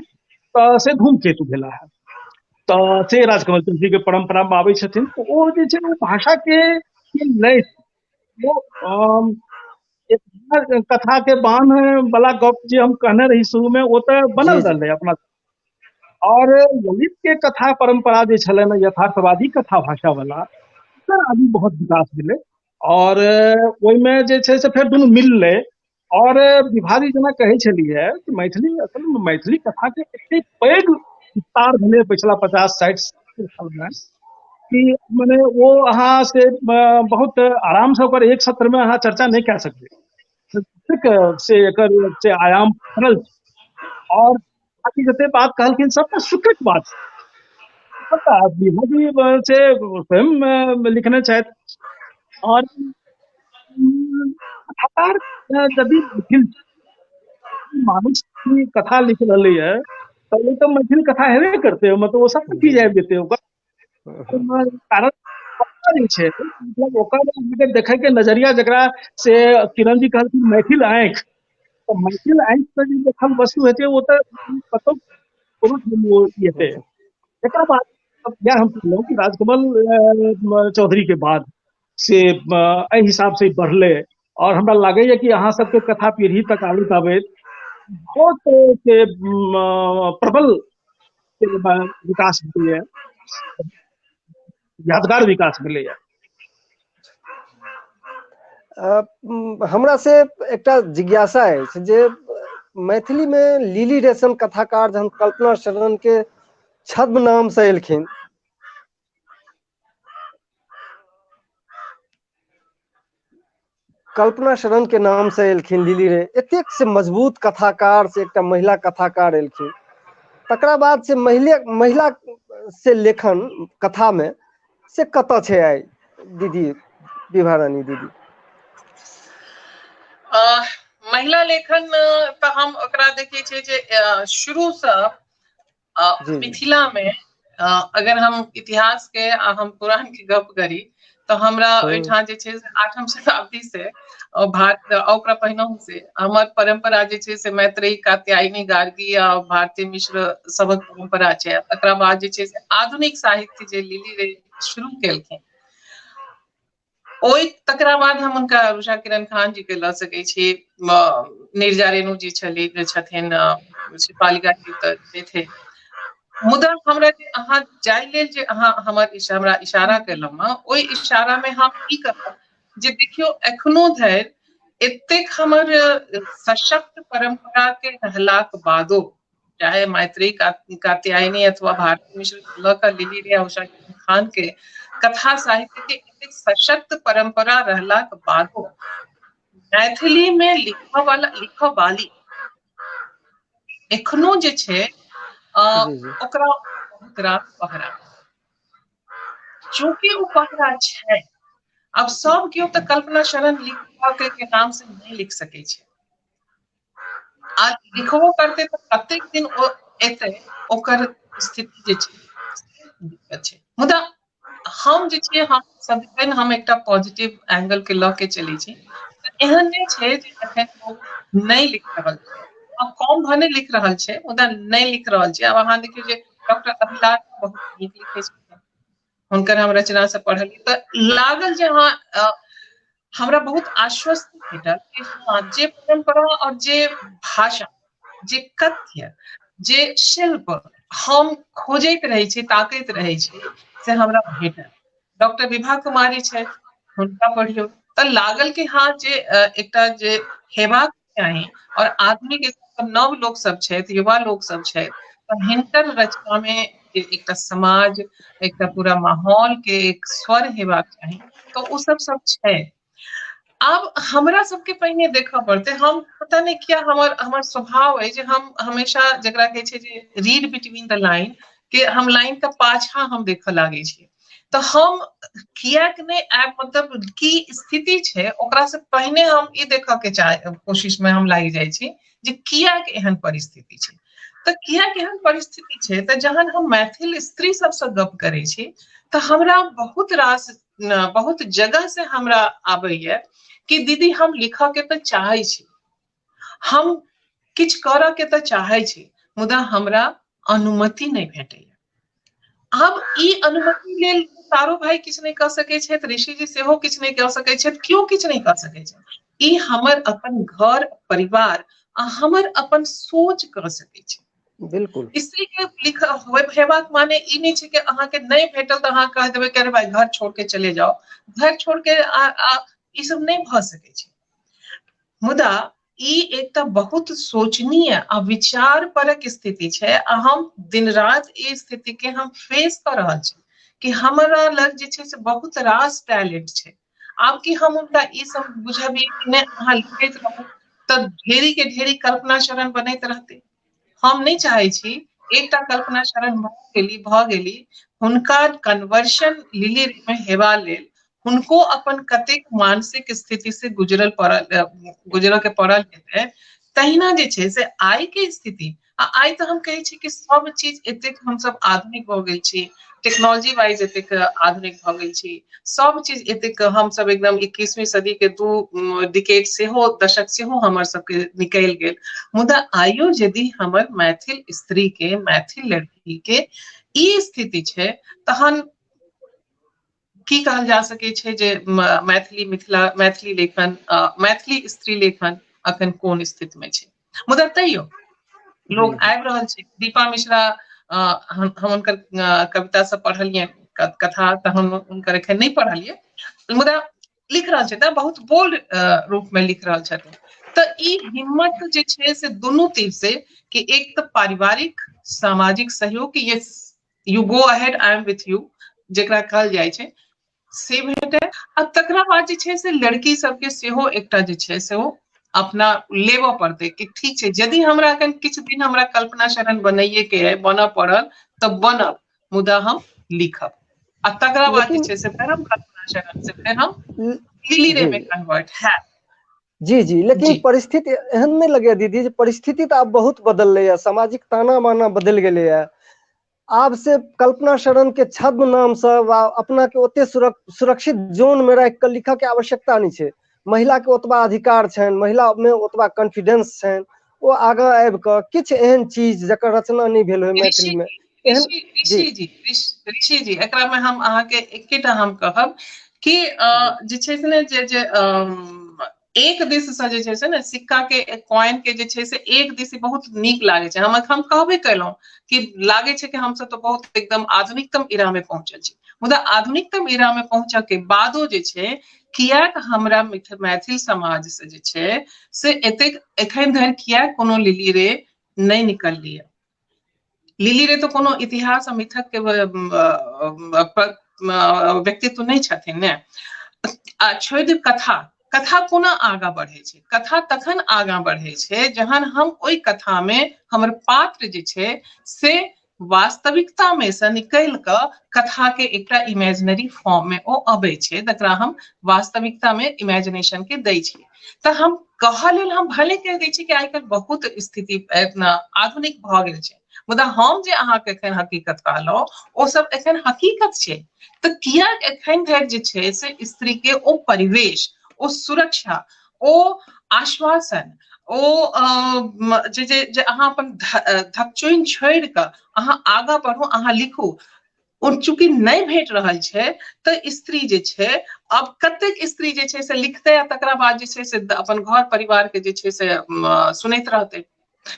तो से धूमकेतु भेला है, तो से राजकमल चौधरी के परंपरा में आबै छथिन। तो ओ जे छै ओ भाषा के लय वो एक कथा के बान वाला गप जे हम कहने रही शुरू में, वो तो बनल रहलै अपना। और ललित के कथा परंपरा जे छलै ना यथार्थवादी कथा भाषा वाला, ओकर आगू बहुत विकास भेलै, और ओहिमे जे छै से फेर दुनू मिललै। और विभाजी जेना कहै छलियै मैथिली, असल में मैथिली कथा के एते पैघ विस्तार भेलै पिछला 50-60 साल में कि माने वो अहाँ से बहुत आराम से ओकर एक सत्र में अहाँ चर्चा नहीं कह सकते, से एकर से आयाम फरल। और बाकी जते बात कहलखिन सबटा स्वीकृत बात पता विभाजी से स्वयं लिखने छथि। और कथाकार यदि मैथिल मानुष की कथा लिख रही है तो वो तो मैथिल कथा हेबे करते हो, मतलब वो सब चीज आबि जेतै ओकर कारण नहीं छै, मतलब ओकर देखे के नजरिया जकरा से किरण जी कहलखिन मैथिल आंख, तो मैथिल आंख से जो देखल वस्तु हेतै वो तो कतौ कोनो हेतै। एकरा बाद यह हम कहलहुँ कि राजकमल चौधरी के बाद से एहि हिसाब से बढ़ले, और हमरा लागैए कि अहाँ सबके कथा पीढ़ी तक आबैत आबैत बहुत से प्रबल विकास भेलैए, यादगार विकास भेलैए। हमरा से एकटा जिज्ञासा अछि जे मैथिली में लिली रेशम कथाकार जहन कल्पना शरण के छद्म नाम से एलखिन, कल्पना शरण के नाम से एलखिन लिली रे, एतेक से मजबूत कथाकार से एकटा महिला कथाकार एलखिन, तकरा बाद से महिला से लेखन कथा में से कतऽ छै आइ दीदी, विभा रानी दीदी? महिला लेखन तो हम ओकरा देखै छै जे शुरू से मिथिला में अगर हम इतिहास के हम पुराण के गप करी तो हमरा ओहिठाम जे छै से 8वीं शताब्दी से भारत ओकरा पहिनहु से हमर परंपरा जे छै से मैत्रेयी कात्यायनी गार्गी आ भारती मिश्र सबक परंपरा छै। तकरा बाद जे छै से आधुनिक साहित्य जे लिली रे शुरू केलखिन ओहि तकरा बाद हम उनका उषा किरण खान जी के लऽ सकै छी, नीरजा रेणु जी छथिन, शिपालिका जी तऽ थे। मुदा हमरा जे अहाँ जाय लेल जे अहाँ हमरा इशारा केलहुँ हँ, ओहि इशारा में हम ई कहब जे देखियौ एखनो धरि एतेक हमर सशक्त परंपरा के रहलाक बादो, चाहे मैत्रेयी कात्यायनी अथवा भारती मिश्र लऽ कऽ लिली रे उषा किरण खान के कथा साहित्य के एतेक सशक्त परंपरा रहलाक बादो मैथिली में लिखऽ वाली एखनो जे छै ओकरा बहुत रास पहरा, चूंकि ओ पहरा छै। अब सब केओ तऽ कल्पना शरण लिखऽ के नाम से नहीं लिख सकै छै, आ लिखबो करते तऽ कतेक दिन ओ एतै ओकर स्थिति जे छै दिक्कत छै। मुदा हम जे छियै हम एकटा पॉजिटिव एंगल के लऽ के चलै छी। एहन नहीं छै जे एखन लोग नहीं लिख रहल छै, कम भने लिख रहल छै मुदा नहीं लिख रहल छै। अब अहाँ देखियौ जे डॉक्टर अभिलाष बहुत नीक लिखै छथिन, हुनकर हम रचना से पढ़लियै तऽ लागल जे हमरा बहुत आश्वस्त भेटल कि हाँ जे परंपरा और जे भाषा, जे कथ्य, जे शिल्प हम खोजैत रहै छी, ताकैत रहै छी, से हमरा भेटल। डॉक्टर विभा कुमारी छै, हुनका पढ़ियौ तऽ लागल कि हाँ जे एकटा जे हेबाक चाही, और आधुनिक नव लोक सब छथि, युवा लोक सब छथि, तऽ हिनकर रचना में एकटा समाज, एकटा पूरा माहौल के एक स्वर हेबाक चाही, तो ओ सब छै। अब हमरा सबके पहिने देखऽ पड़ते, हम पता नहीं क्या हमर स्वभाव है जे हम हमेशा जकरा कहै छै जे रीड बिटवीन द लाइन के हम लाइन के पाछा हम देखऽ लागे छी। तो हम कियाक नहीं मतलब की स्थिति छै ओकरा से पहिने हम ई देखऽ के कोशिश में हम लागि जाइ छी जे कियाक एहन परिस्थिति छै। तऽ कियाक एहन परिस्थिति छै तऽ जहन हम मैथिल स्त्री सबसँ गप करै छी तऽ हमरा बहुत जगह से हमरा आबैया कि दीदी हम लिखऽ के तऽ चाहै छी, हम किछु करऽ के तऽ चाहै छी, मुदा हमरा अनुमति नहीं भेटैया। अब ई अनुमति लेल तारो भाई किछु नहीं कऽ सकै छथि, ऋषि जी सेहो किछु नहीं कऽ सकै छथि, केओ किछु नहीं कऽ सकै छथि। ई हमर अपन घर परिवार आ हमर अपन सोच कऽ सकै छै। बिल्कुल स्त्री के हेबाक माने ई नहीं छै कि अहाँके नहीं भेटल तऽ अहाँ कह देबै कि अरे भाई घर छोड़ के चले जाओ, घर छोड़ के ई सब नहीं भऽ सकै छै। मुदा ई एकटा बहुत सोचनीय आ विचार परक स्थिति छै, आ हम दिन रात ई स्थिति के हम फेस कर रहल छी कि हमरा लग जे छै से बहुत रास टैलेंट छै। आब कि हम उनका ई सब बुझबिए कि नहीं अहाँ लिखैत रहू तऽ ढेरी के ढेरी कल्पना शरण बनैत रहतै। हम नहीं चाहै छी एकटा कल्पना शरण भऽ गेली, हुनका कन्वर्शन लिली में हेबा लेल हुनको अपन कतेक मानसिक स्थिति से गुजरऽ के पड़ल हेतै। तहिना जे छै से आइ के स्थिति, आइ तऽ हम कहै छी कि सब चीज एतेक हमसब आधुनिक भऽ गेल छी, टेक्नोलॉजी वाइज एतेक आधुनिक भऽ गेल छी, सब चीज एतेक हमसब एकदम 21वीं सदी के 2 डिकेड सेहो दशक सेहो हमर सबके निकलि गेल। मुदा आइयो यदि हमर मैथिल स्त्री के, मैथिल लड़की के ई स्थिति छै तहन की कहल जा सकै छै जे मैथिली लेखन, मैथिली स्त्री लेखन अखन कोन स्थिति में छै। मुदा तैयो लोग आबि रहल छै। दीपा मिश्रा, हम हुनकर कविता सब पढ़लियै, कथा तऽ हम हुनकर एखन नहीं पढ़लियै, मुदा लिख रहल छथिन, बहुत बोल्ड रूप में लिख रहल छथिन। तऽ ई हिम्मत जे छै से दुनू तीर से कि एक तऽ पारिवारिक सामाजिक सहयोग कि you go ahead, I am with U जेकरा कहल जाइ छै से भेटै, आ तकरा बाद जे छै से लड़की सबके सेहो एकटा जे छै से ओ अपना लेबऽ पड़तै कि ठीक छै यदि हमरा अखन किछु दिन हमरा कल्पना शरण बनैये के है, बनऽ पड़ल तऽ बनब, मुदा हम लिखब, आ तकरा बाद जे छै से फिर हम कल्पना शरण से फिर हम लिली रे में कन्वर्ट है। जी लेकिन परिस्थिति एहन नहीं लगे दीदी, परिस्थिति तो आब बहुत बदल है, सामाजिक ताना बाना बदल गए है, आब से कल्पना शरण के छद्म नाम से वा अपना के ओते सुरक्षित जोन में रख के लिखऽ के आवश्यकता नहीं छै। महिला के ओतबा अधिकार छनि, महिला में ओतबा कॉन्फिडेंस छनि, ओ आगां आबि कऽ किछु एहन चीज जकर रचना नहीं भेल होय मैथिली में एहन। जी ऋषि जी एकरा में हम अहाँके एकेटा हम कहब कि जे छै से ने जे एक दिश से जे छै से ने सिक्का के कॉइन के जे छै से एक दिश बहुत नीक लागे छै। हम कहबे कयलहुँ कि लागे छै कि हम सब तो बहुत एकदम आधुनिकतम इरा में पहुंचल छी, मुदा आधुनिकतम इरा में पहुंचऽ के बादो जे छै कियाक हमरा मैथिल समाज से जे छै से एतेक एखन धरि कियाक कोनो लिली रे नहीं निकललिए। लिली रे तो कोनो इतिहास आ मिथक के व्यक्तित्व नहीं छथिन ने। छोड़ि कथा, कथा कोना आगां बढ़े छै, कथा तखन आगां बढ़े छै जहन हम ओई कथा में हमर पात्र जे छै से वास्तविकता में से निकल कऽ कथा के एकटा इमेजिनरी फॉर्म में ओ अबै छै, तकरा हम वास्तविकता में इमेजिनेशन के दै छी। तऽ हम कहऽ लेल हम भले कह दै छी कि आइ काल्हि बहुत स्थिति आधुनिक भऽ गेल छै, मुदा हम जे अहाँके एखन हकीकत कहलहुँ ओ सब एखन हकीकत छै। तऽ कियाक एखन धरि जे छै से स्त्री के ओ परिवेश, ओ सुरक्षा, ओ आश्वासन, ओ जे अहाँ अपन धकचोइन छोड़ि कऽ अहाँ आगां बढ़ू, अहाँ लिखू, ओ चूंकि नहीं भेट रहल छै तऽ स्त्री जे छै अब कतेक स्त्री जे छै से लिखतै आ तकरा बाद जे छै से अपन घर परिवार के जे छै से सुनैत रहतै।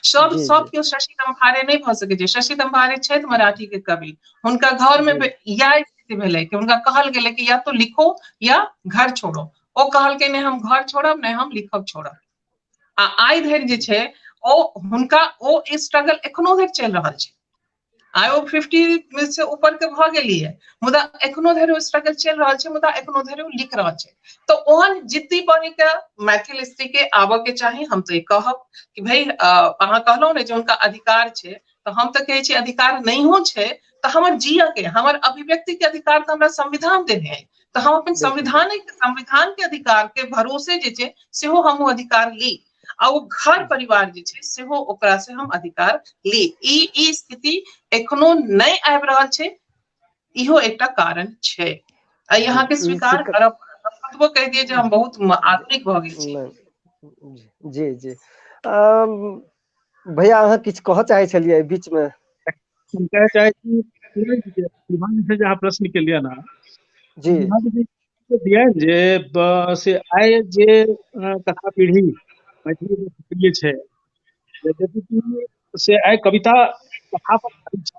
सब जी जी सब केओ शशि तम्भारे नहीं भऽ सकै छै। शशि तम्भारे छथि मराठी के कवि, हुनका घर में जी इएह स्थिति भेलै कि हुनका कहल गेलै कि या तो लिखो या घर छोड़ो। ओ कहलकै नहीं हम घर छोड़ब नहीं हम लिखब छोड़ब। आ आइ धरि जे छै ओ हुनका ओ स्ट्रगल एखनो धरि चलि रहल छै। आइ ओ 50 से ऊपर के भऽ गेलियै, मुदा एखनो धरि ओ स्ट्रगल चलि रहल छै, मुदा एखनो धरि ओ लिख रहल छै। तऽ ओहन जिद्दी बनि के मैथिल स्त्री के आबऽ के चाही। हम तऽ ई कहब कि भाई अहाँ कहलहुँ ने जे हुनका अधिकार छै, तऽ हम तऽ कहै छी अधिकार नहियो छै तऽ हमर जियऽ के, हमर अभिव्यक्ति के अधिकार तऽ हमरा संविधान देने अइ, तऽ हम अपन बिल्कुल संविधान के अधिकार के भरोसे जे छै सेहो हम ओ अधिकार ली, आ ओ घर परिवार जे छै सेहो ओकरा से हम अधिकार ली। ई स्थिति एखनो नहीं आबि रहल छै, इहो एकटा कारण छै। जी यहाँ के ई स्वीकार सिक्का करब, कतबो कहि दियै जे हम बहुत आधुनिक भऽ गेल छी। जी जी भैया अहाँ किछु कहऽ चाहे छलियै बीच में? हम कहना चाहे छी से अहाँ प्रश्न के लिए ना जी दिया जे से आइ जे कथा पीढ़ी मैथिली में सक्रिय छै, जैसे कि से आइ कविता कथा पर आधारित छै।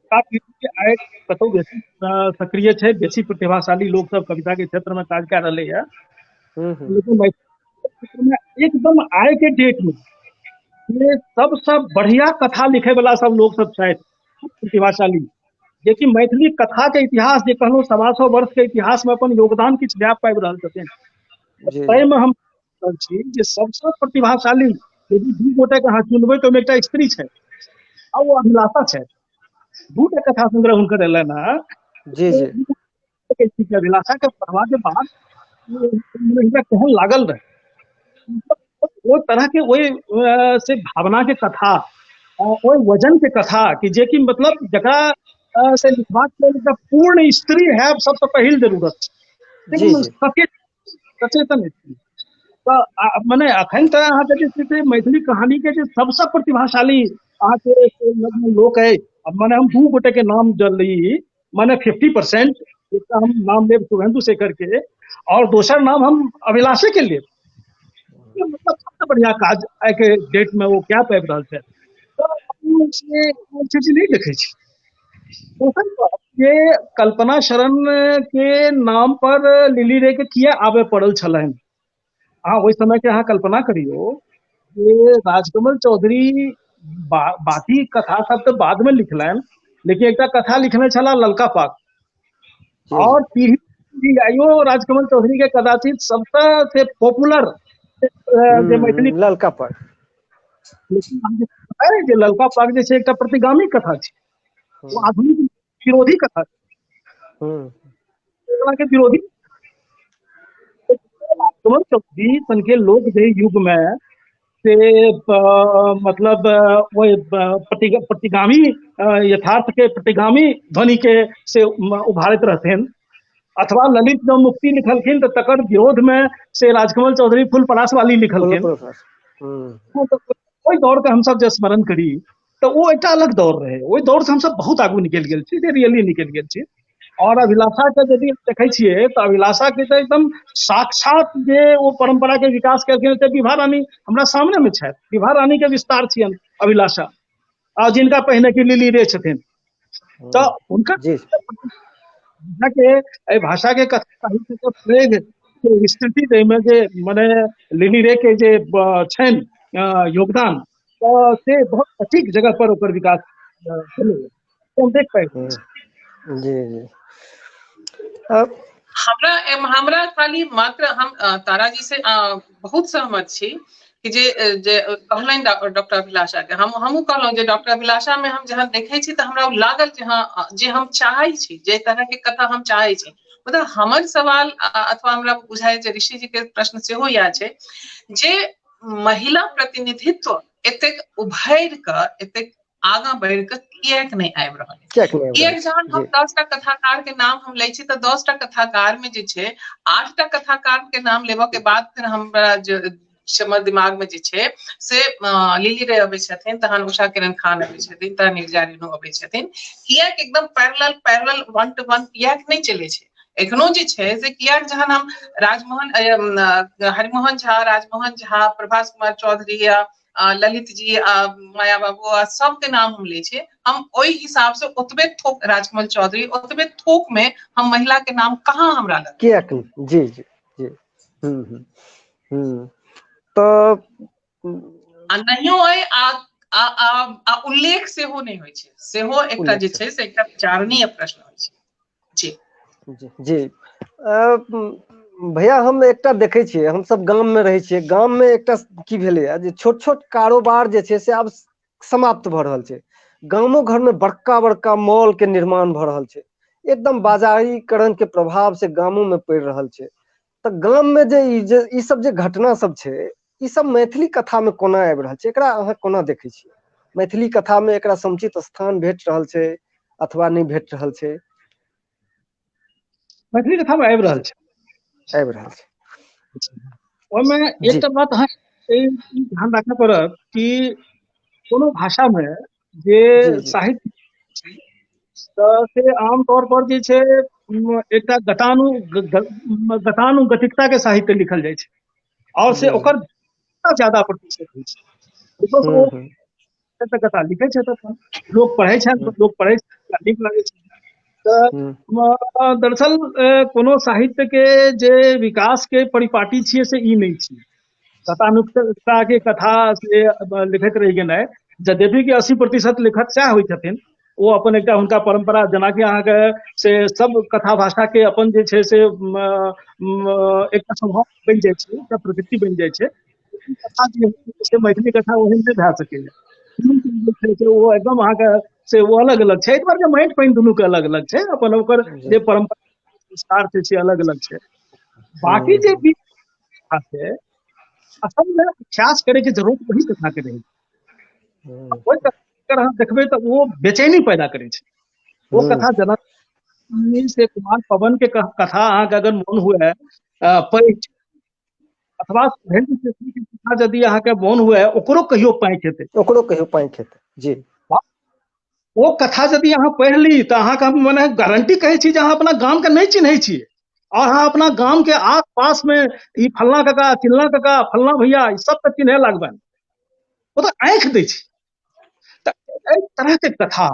कथा पीढ़ी के आइ कतौ बेसी सक्रिय छै, बेसी प्रतिभाशाली लोग सब कविता के क्षेत्र में काज कऽ रहले है। लेकिन मैथिली क्षेत्र में एकदम आइ के डेट में ये सबसे बढ़िया कथा लिखे वाला सब लोग सब छथि प्रतिभाशाली, जे कि मैथिली कथा के इतिहास जे कहलहुँ 125 वर्ष के इतिहास में अपन योगदान किछु दए पाबि रहल छथिन। जी ताहिमे हम कहै छी जे सबसे प्रतिभाशाली यदि दू गोटे के अहाँ चुनबै तऽ ओहिमे एकटा स्त्री छै आ ओ अभिलाषा छै। दूटा कथा संग्रह हुनकर एलनि हैं। जी जी अभिलाषा के पढ़वा के बाद हिनका केहन लागल रहे, वो तरह के वही से भावना के कथा, वही वजन के कथा कि जे कि मतलब जकरा से लिखबाक लेल एकटा पूर्ण स्त्री है सबसे पहिल जरूरत छै, जी लेकिन जी सचेतन स्त्री। तऽ मने अखन तऽ अहाँके जे छै से मैथिली कहानी के जे सबसे प्रतिभाशाली अहाँके लोक अइ, मने हम दू गोटे के नाम जल्दी मने 50%, एकटा हम नाम लेब शुभेंदु शेखर के और दोसर नाम हम अभिलाषे के लेब। मतलब सबसे बढ़िया काज आइ के डेट में वो क्या पाबि रहल छै, तऽ अपने से चीज नहीं देखे छी। दोसर बात जे कल्पना शरण के नाम पर लिली रे के किया आबे पड़ल छलनि। अहाँ ओहि समय के अहाँ कल्पना करियो जे राजकमल चौधरी बाकी कथा सब तो बाद में लिखलनि, लेकिन एकटा कथा लिखने छला ललका पाग, जी जी और पीढ़ी आइयो राजकमल चौधरी के कदाचित सबसे पॉपुलर जे मैथिली, ललका पर लेकिन हम जे पता है जे ललका पाग जे छै एकटा प्रतिगामी कथा छै, वो आधुनिक विरोधी कथा छै, के विरोधी। राजकमल चौधरी सन के लोग जे युग में से मतलब प्रतिगामी यथार्थ के प्रतिगामी ध्वनि के से उभारत रहथिन, अथवा ललित जो मुक्ति लिखलखिन तो तकर विरोध में से राजकमल चौधरी फूल परास वाली लिखलखिन। तो ओहि दौर के हम सब जे स्मरण करी तो वो एक अलग दौर रहे, ओहि दौर से हम सब बहुत आगू निकल गेल छी, रियली निकल गेल छी। और अभिलाषा के यदि देखे छिए तो अभिलाषा के तो एकदम साक्षात जे वो परंपरा के विकास केलखिन से विभा रानी हमरा सामने में छथि। विभा रानी के विस्तार छियन अभिलाषा, आ जिनका पहिने की लिली रे छथिन। तो उनका के भाषा के कथा साहित्य के प्रेग के स्थिति दे में जे माने लिली रे के जे छन योगदान तो से बहुत सटीक जगह पर ओकर विकास भेलै, हम देख पाए। जी जी हमरा खाली मात्र हम तारा जी से बहुत सहमत छी कि जे कहलनि डॉक्टर अभिलाषा के, हमहूँ कहलहुँ जे डॉक्टर अभिलाषा में हम जहन देखै छी तऽ हमरा लागल जे हम चाहै छी, जे तरह के कथा हम चाहै छी। मतलब हमर सवाल अथवा हमरा बुझाय जे ऋषि जी के प्रश्न सेहो इएह छै जे महिला प्रतिनिधित्व एतेक उभरि कऽ एतेक आगाँ बढ़ि कऽ किएक नहि आबि रहल है। किएक जहन हम 10टा कथाकार के नाम हम लै छी तऽ 10टा कथाकार में जे छै 8टा कथाकार के नाम लेबऽ के बाद फिर हमरा हमर दिमाग में जे छै से लिली रे अबै छथिन, तहन उषा किरण खान अबै छथिन, तहन नीरजा रेणु अबै छथिन। किएक एकदम पैरेलल 1 to 1 किएक नहीं चले छै एखनो जे छै से किएक जहन हम हरिमोहन झा, राजमोहन झा, प्रभास कुमार चौधरी या ललित जी, माया बाबू सबके नाम हम ले छिए, हम ओहि हिसाब से ओतबे थोक राजकमल चौधरी ओतबे थोक में हम महिला के नाम कहाँ हमरा लग किएक। जी जी जी तो नहियो अइ आ उल्लेख सेहो नहीं होइ छै, सेहो एकटा जे छै से एकटा विचारणीय प्रश्न होइ छै। जी जी जी भैया हम एकटा देखे छिए, हम सब गाम में रहे छिए, गाम में एकटा की भेलै जे छोट छोट कारोबार जे छै से आब समाप्त भ रहल छै। गामो घर में बड़का बड़का मॉल के निर्माण भ रहल छै, एकदम बाजारीकरण के प्रभाव से गामों में पड़ रहल छै। तो गाम में जे ई सब जे घटना सब छै ई सब मैथिली कथा में कोना आबि रहल छै, एकरा अहाँ कोना देखै छियै? मैथिली कथा में एकरा समुचित स्थान भेट रहल छै अथवा नहीं भेट रहल छै? मैथिली कथा में आबि रहल छै, आबि रहल छै। ओहिमे एकटा बात अहाँ ध्यान रखना पड़त कि कोनो भाषा में जे साहित्य से आमतौर पर जे छै एकटा गतानुगतिकता के साहित्य लिखल जाइ छै और से ओकर ज्यादा प्रतिशत होइ छै। बिकॉज ओ कथा लिखै छै तऽ लोग पढ़ै छै, लोग पढ़ै छै नीक लागै छै। दरअसल कोनो साहित्य के जे विकास के परिपाटी छियै से ई नहीं छियै गतानुगतिकता के कथा से लिखैत रहि गेनाइ। यद्यपि कि 80% लेखक सएह होइ छथिन, वो अपन एकटा हुनका परंपरा जेनाकि अहाँके से सब कथा भाषा के अपन जे छै से एकटा स्वभाव बनि जाइ छै, एकटा प्रवृत्ति बनि जाइ छै। कथा जे मैथिली कथा ओहन नहि भए सकैया, वो एकदम अहाँके से वो अलग अलग छै। एहि दुआरे माटि पानि दुनू के अलग अलग छै, अपन ओकर जे परंपरा विस्तार छै से अलग अलग छै। बाकी जे कथा छै असल में अभ्यास करे के जरूरत वही कथा के रहे छै। ओहि अगर अहाँ देखबै तऽ वो बेचैनी पैदा करे छै। वो कथा जनक से कुमार पवन के कथा अहाँके अगर मोन हुए पढ़ै अथवा कथा यदि अहाँके मोन हुए ओकरो कहियो पैंच हेतै जी। वो कथा यदि अहाँ पढ़ि ली तऽ अहाँके हम मने गारंटी कहै छी जे अहाँ अपना गाम के नहीं चिन्है छियै और अहाँ अपना गाम के आस पास में ई फलना कका, चिल्ला कका, फलना भैया ई सब तऽ चिन्हे लगबनि, वो तो आंखि दै छै। एहि तरह के कथा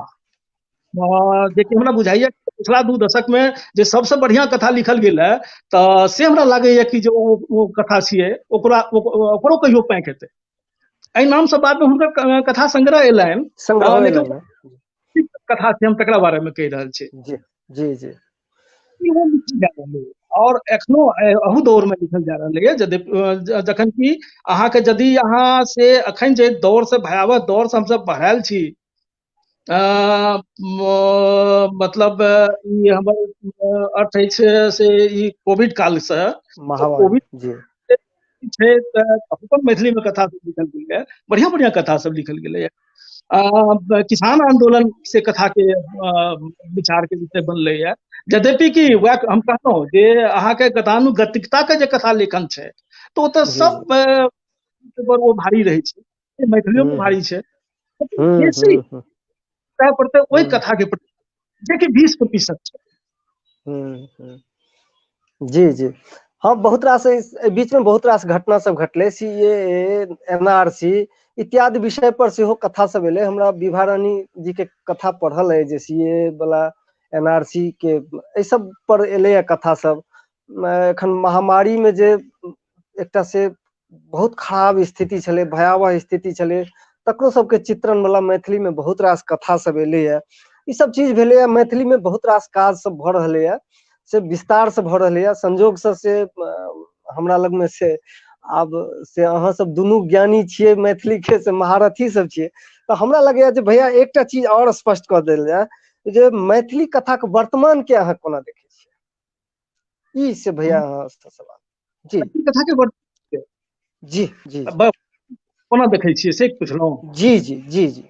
जेकि हमरा बुझाइया पिछला 2 दशक में जे सबसे बढ़िया कथा लिखल गेल है तऽ से हमरा लागैया कि जो वो कथा छियै ओकरो कहियो पैंक हेतै। एहि नाम से बाद में हुनकर कथा संग्रह एलनि, लेकिन कथा से हम तकरा बारे में कहि रहल छी। जी जी जी वो लिखल जा रहल है और एखनो अहू दौर में लिखल जा रहल है। जखन कि अहाँके यदि अहाँ से अखन जे दौर से भयावह दौर से हमसब बढ़ायल छी, मतलब ई हमर अर्थ अछि से ई कोविड काल से, कोविड छै अपन मैथिली में कथा सब लिखल गेलै है, बढ़िया बढ़िया कथा सब लिखल गेलै है। किसान आंदोलन से कथा के विचार के विषय बनलै है। यद्यपि कि वएह हम कहलहुँ जे अहाँके गतानुगतिकता के जे कथा लेखन छै तऽ ओ तऽ जी सब पर वो भारी रहै छै, मैथिलियों में भारी छै, बेसी प्रति ओहि कथा के प्रति जेकि 20% छै। जी जी हाँ, बहुत रास बीच में बहुत रास घटना सब घटले, CAA, NRC इत्यादि विषय पर सेहो कथा सब एले। हमरा विभा रानी जी के कथा पढ़ल है जे CAA वाला, NRC के एहि सब पर एले कथा सब। एखन महामारी में जे एकटा से बहुत खराब स्थिति छलै, भयावह स्थिति छलै, तकरो सबके चित्रण वाला मैथिली में बहुत रास कथा सब एले है। ई सब चीज भेले है, मैथिली में बहुत रास काज सब भ रहले है, से विस्तार से भ रहले है। संजोग से हमरा लग में से आब से अहाँ सब दुनू ज्ञानी छियै मैथिली के, से महारथी सब छियै, तो हमरा लगैया जे भैया एकटा चीज और स्पष्ट कर देल जाय जे मैथिली कथा के वर्तमान के अहाँ कोना देखे छियै, ई से भैया अहाँ से सवाल। जी कथा के वर्तमान जी जी कोना देखै छियै से पुछलहुँ। जी जी जी जी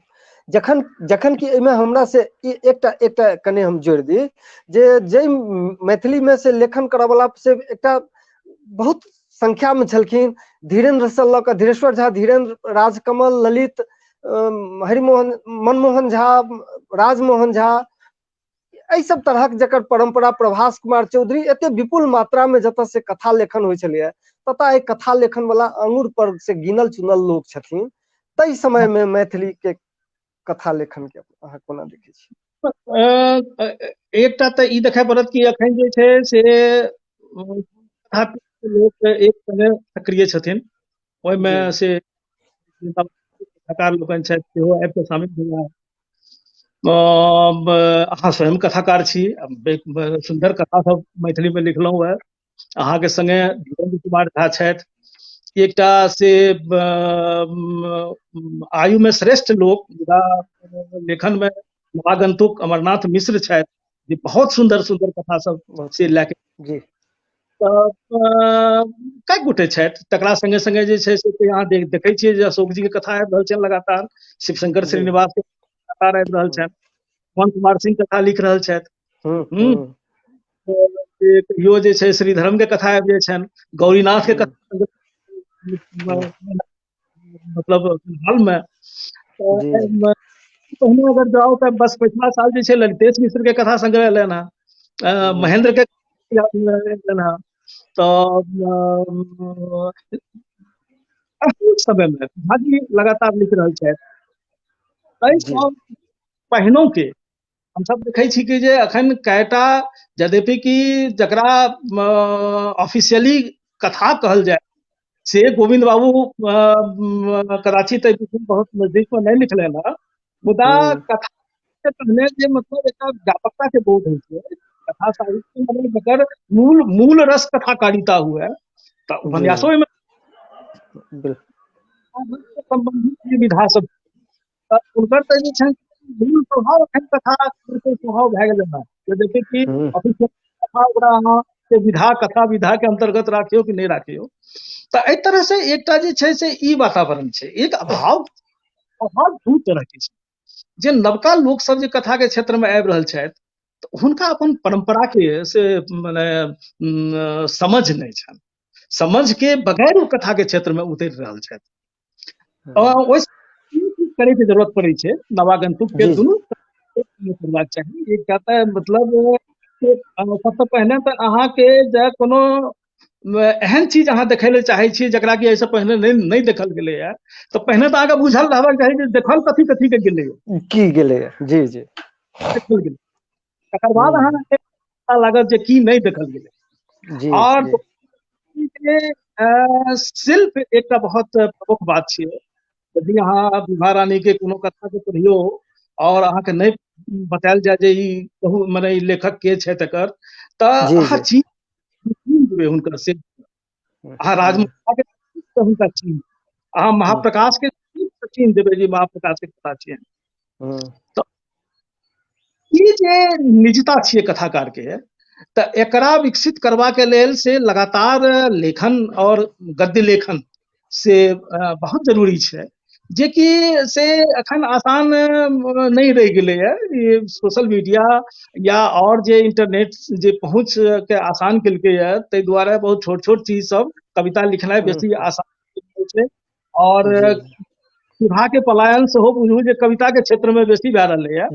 जखन जखन कि एहिमे हमरा से एकटा कने हम जोड़ दी जे मैथिली में से लेखन करऽ वाला से एकटा बहुत संख्या में छलखिन। धीरेन्द्र से लऽ कऽ धीरेश्वर झा, धीरेन्द्र, राजकमल, ललित, हरिमोहन, मनमोहन झा, राजमोहन झा, एहि सब तरहक जकर परंपरा, प्रभास कुमार चौधरी, एते विपुल मात्रा में जतऽ से कथा लेखन होइ छलैया ततऽ एक कथा लेखन वाला अंगुर पर से गिनल चुनल लोग छथिन। तई समय में मैथिली के कथा लेखन के अहाँ कोना देखै छी? एकटा तऽ ई देखै पड़त कि अखन जे छै से लोक एक संगे सक्रिय छथिन, ओहिमे से कथाकार लोकनि छथि सेहो आबि कऽ शामिल भेला। अहाँ स्वयं कथाकार छी, सुंदर कथा सब मैथिली में लिखलहुँ है। अहाँके संगे धीरेन्द्र कुमार झा छथि, एकटा से आयु में श्रेष्ठ लोक, लेखन में नवागंतुक अमरनाथ मिश्र छथि, जे बहुत सुंदर सुंदर कथा सब से लैके जी कई गोटे छथि। तकरा संगे संगे जे छै से अहाँ देखै छियै जे अशोक जी के कथा आबि रहल छनि लगातार, शिवशंकर श्रीनिवास के लगातार आबि रहल छनि, पवन कुमार सिंह कथा लिख रहल छथि। कहियो जे छै श्रीधरम के कथा आबि जाइ छनि, गौरीनाथ के कथा मतलब हाल में पहिने अगर जाओ तो बस पिछला साल जे छै ललितेश मिश्र के कथा संग्रह लेना, महेंद्र के लेना, तो समय में भाजी लगातार लिख रहल छथि। पहिनों के हम सब देखै छी कि जे अखन कएटा, यद्यपि कि जकरा ऑफिशियली कथा कहल जाए से गोविंद बाबू कदाचित बहुत नजदीक में नहीं लिखले ना, मुदा कथा के कहने जे मतलब एक व्यापकता के बोध है छै। कथा साहित्य में जकर मूल रस कथाकारिता हुए तो उपन्यासों में संबंधित विधा सब उनकर तऽ जे छै मूल प्रभाव एखन कथा स्वभाव भए गेलै है। यद्यपि कि ऑफिशियल कथा ओकरा अहाँ के कथा विधा के अंतर्गत राखियो कि नहीं राखियो, तो एहि तरह से एकटा जे छै से ई वातावरण छै। एक अभाव दू तरह के छै, जे नवका लोक सब जे कथा के क्षेत्र में आबि रहल छथि तऽ हुनका अपन परंपरा के से माने समझ नहीं छनि, समझ के बगैर ओ कथा के क्षेत्र में उतरि रहल छथि। ओहि करे के जरूरत पड़ै छै, नवागंतुक के दुनू करबाक चाही। एक कहता मतलब सबसे पहले तो अहाँ के जे कोनो एहन चीज अहाँ देखै ले चाहे छी जकरा कि ऐसे पहले नहीं देखल गेलै है, तो पहले तो आगे बुझल रहबाक चाही जे देखल कथी कथी के गेलै की गेलै। जी जी देखल गेलै, तकर बाद अहाँ के पता लागत जे की नहीं देखल गेलै। और शिल्प एकटा बहुत प्रमुख बात छै। यदि अहाँ विभा रानी के कोनो कथा के पढ़ियो और अहाँ के नहीं बतायल जाय जे ई कहू माने ई लेखक के छै तकर, तऽ अहाँ चीन देबै हुनकर से, अहाँ राजमहल के हुनका चीन, अहाँ महाप्रकाश के चीन देबै जी महाप्रकाश के कथा छियै। तो ई जे निजता छियै कथाकार के, तो एकरा विकसित करवा के लेल से लगातार लेखन और गद्य लेखन से बहुत जरूरी है, जे कि से अखन आसान नहीं रह गए है। ये सोशल मीडिया या और जे इंटरनेट जे पहुंच के आसान केलकै है, ते द्वारा बहुत छोट छोट चीज सब कविता लिखनाइ बेसी आसान छै। और सुधा के पलायन से हो बुझू जे कविता के क्षेत्र में बेसी भए रहलै है।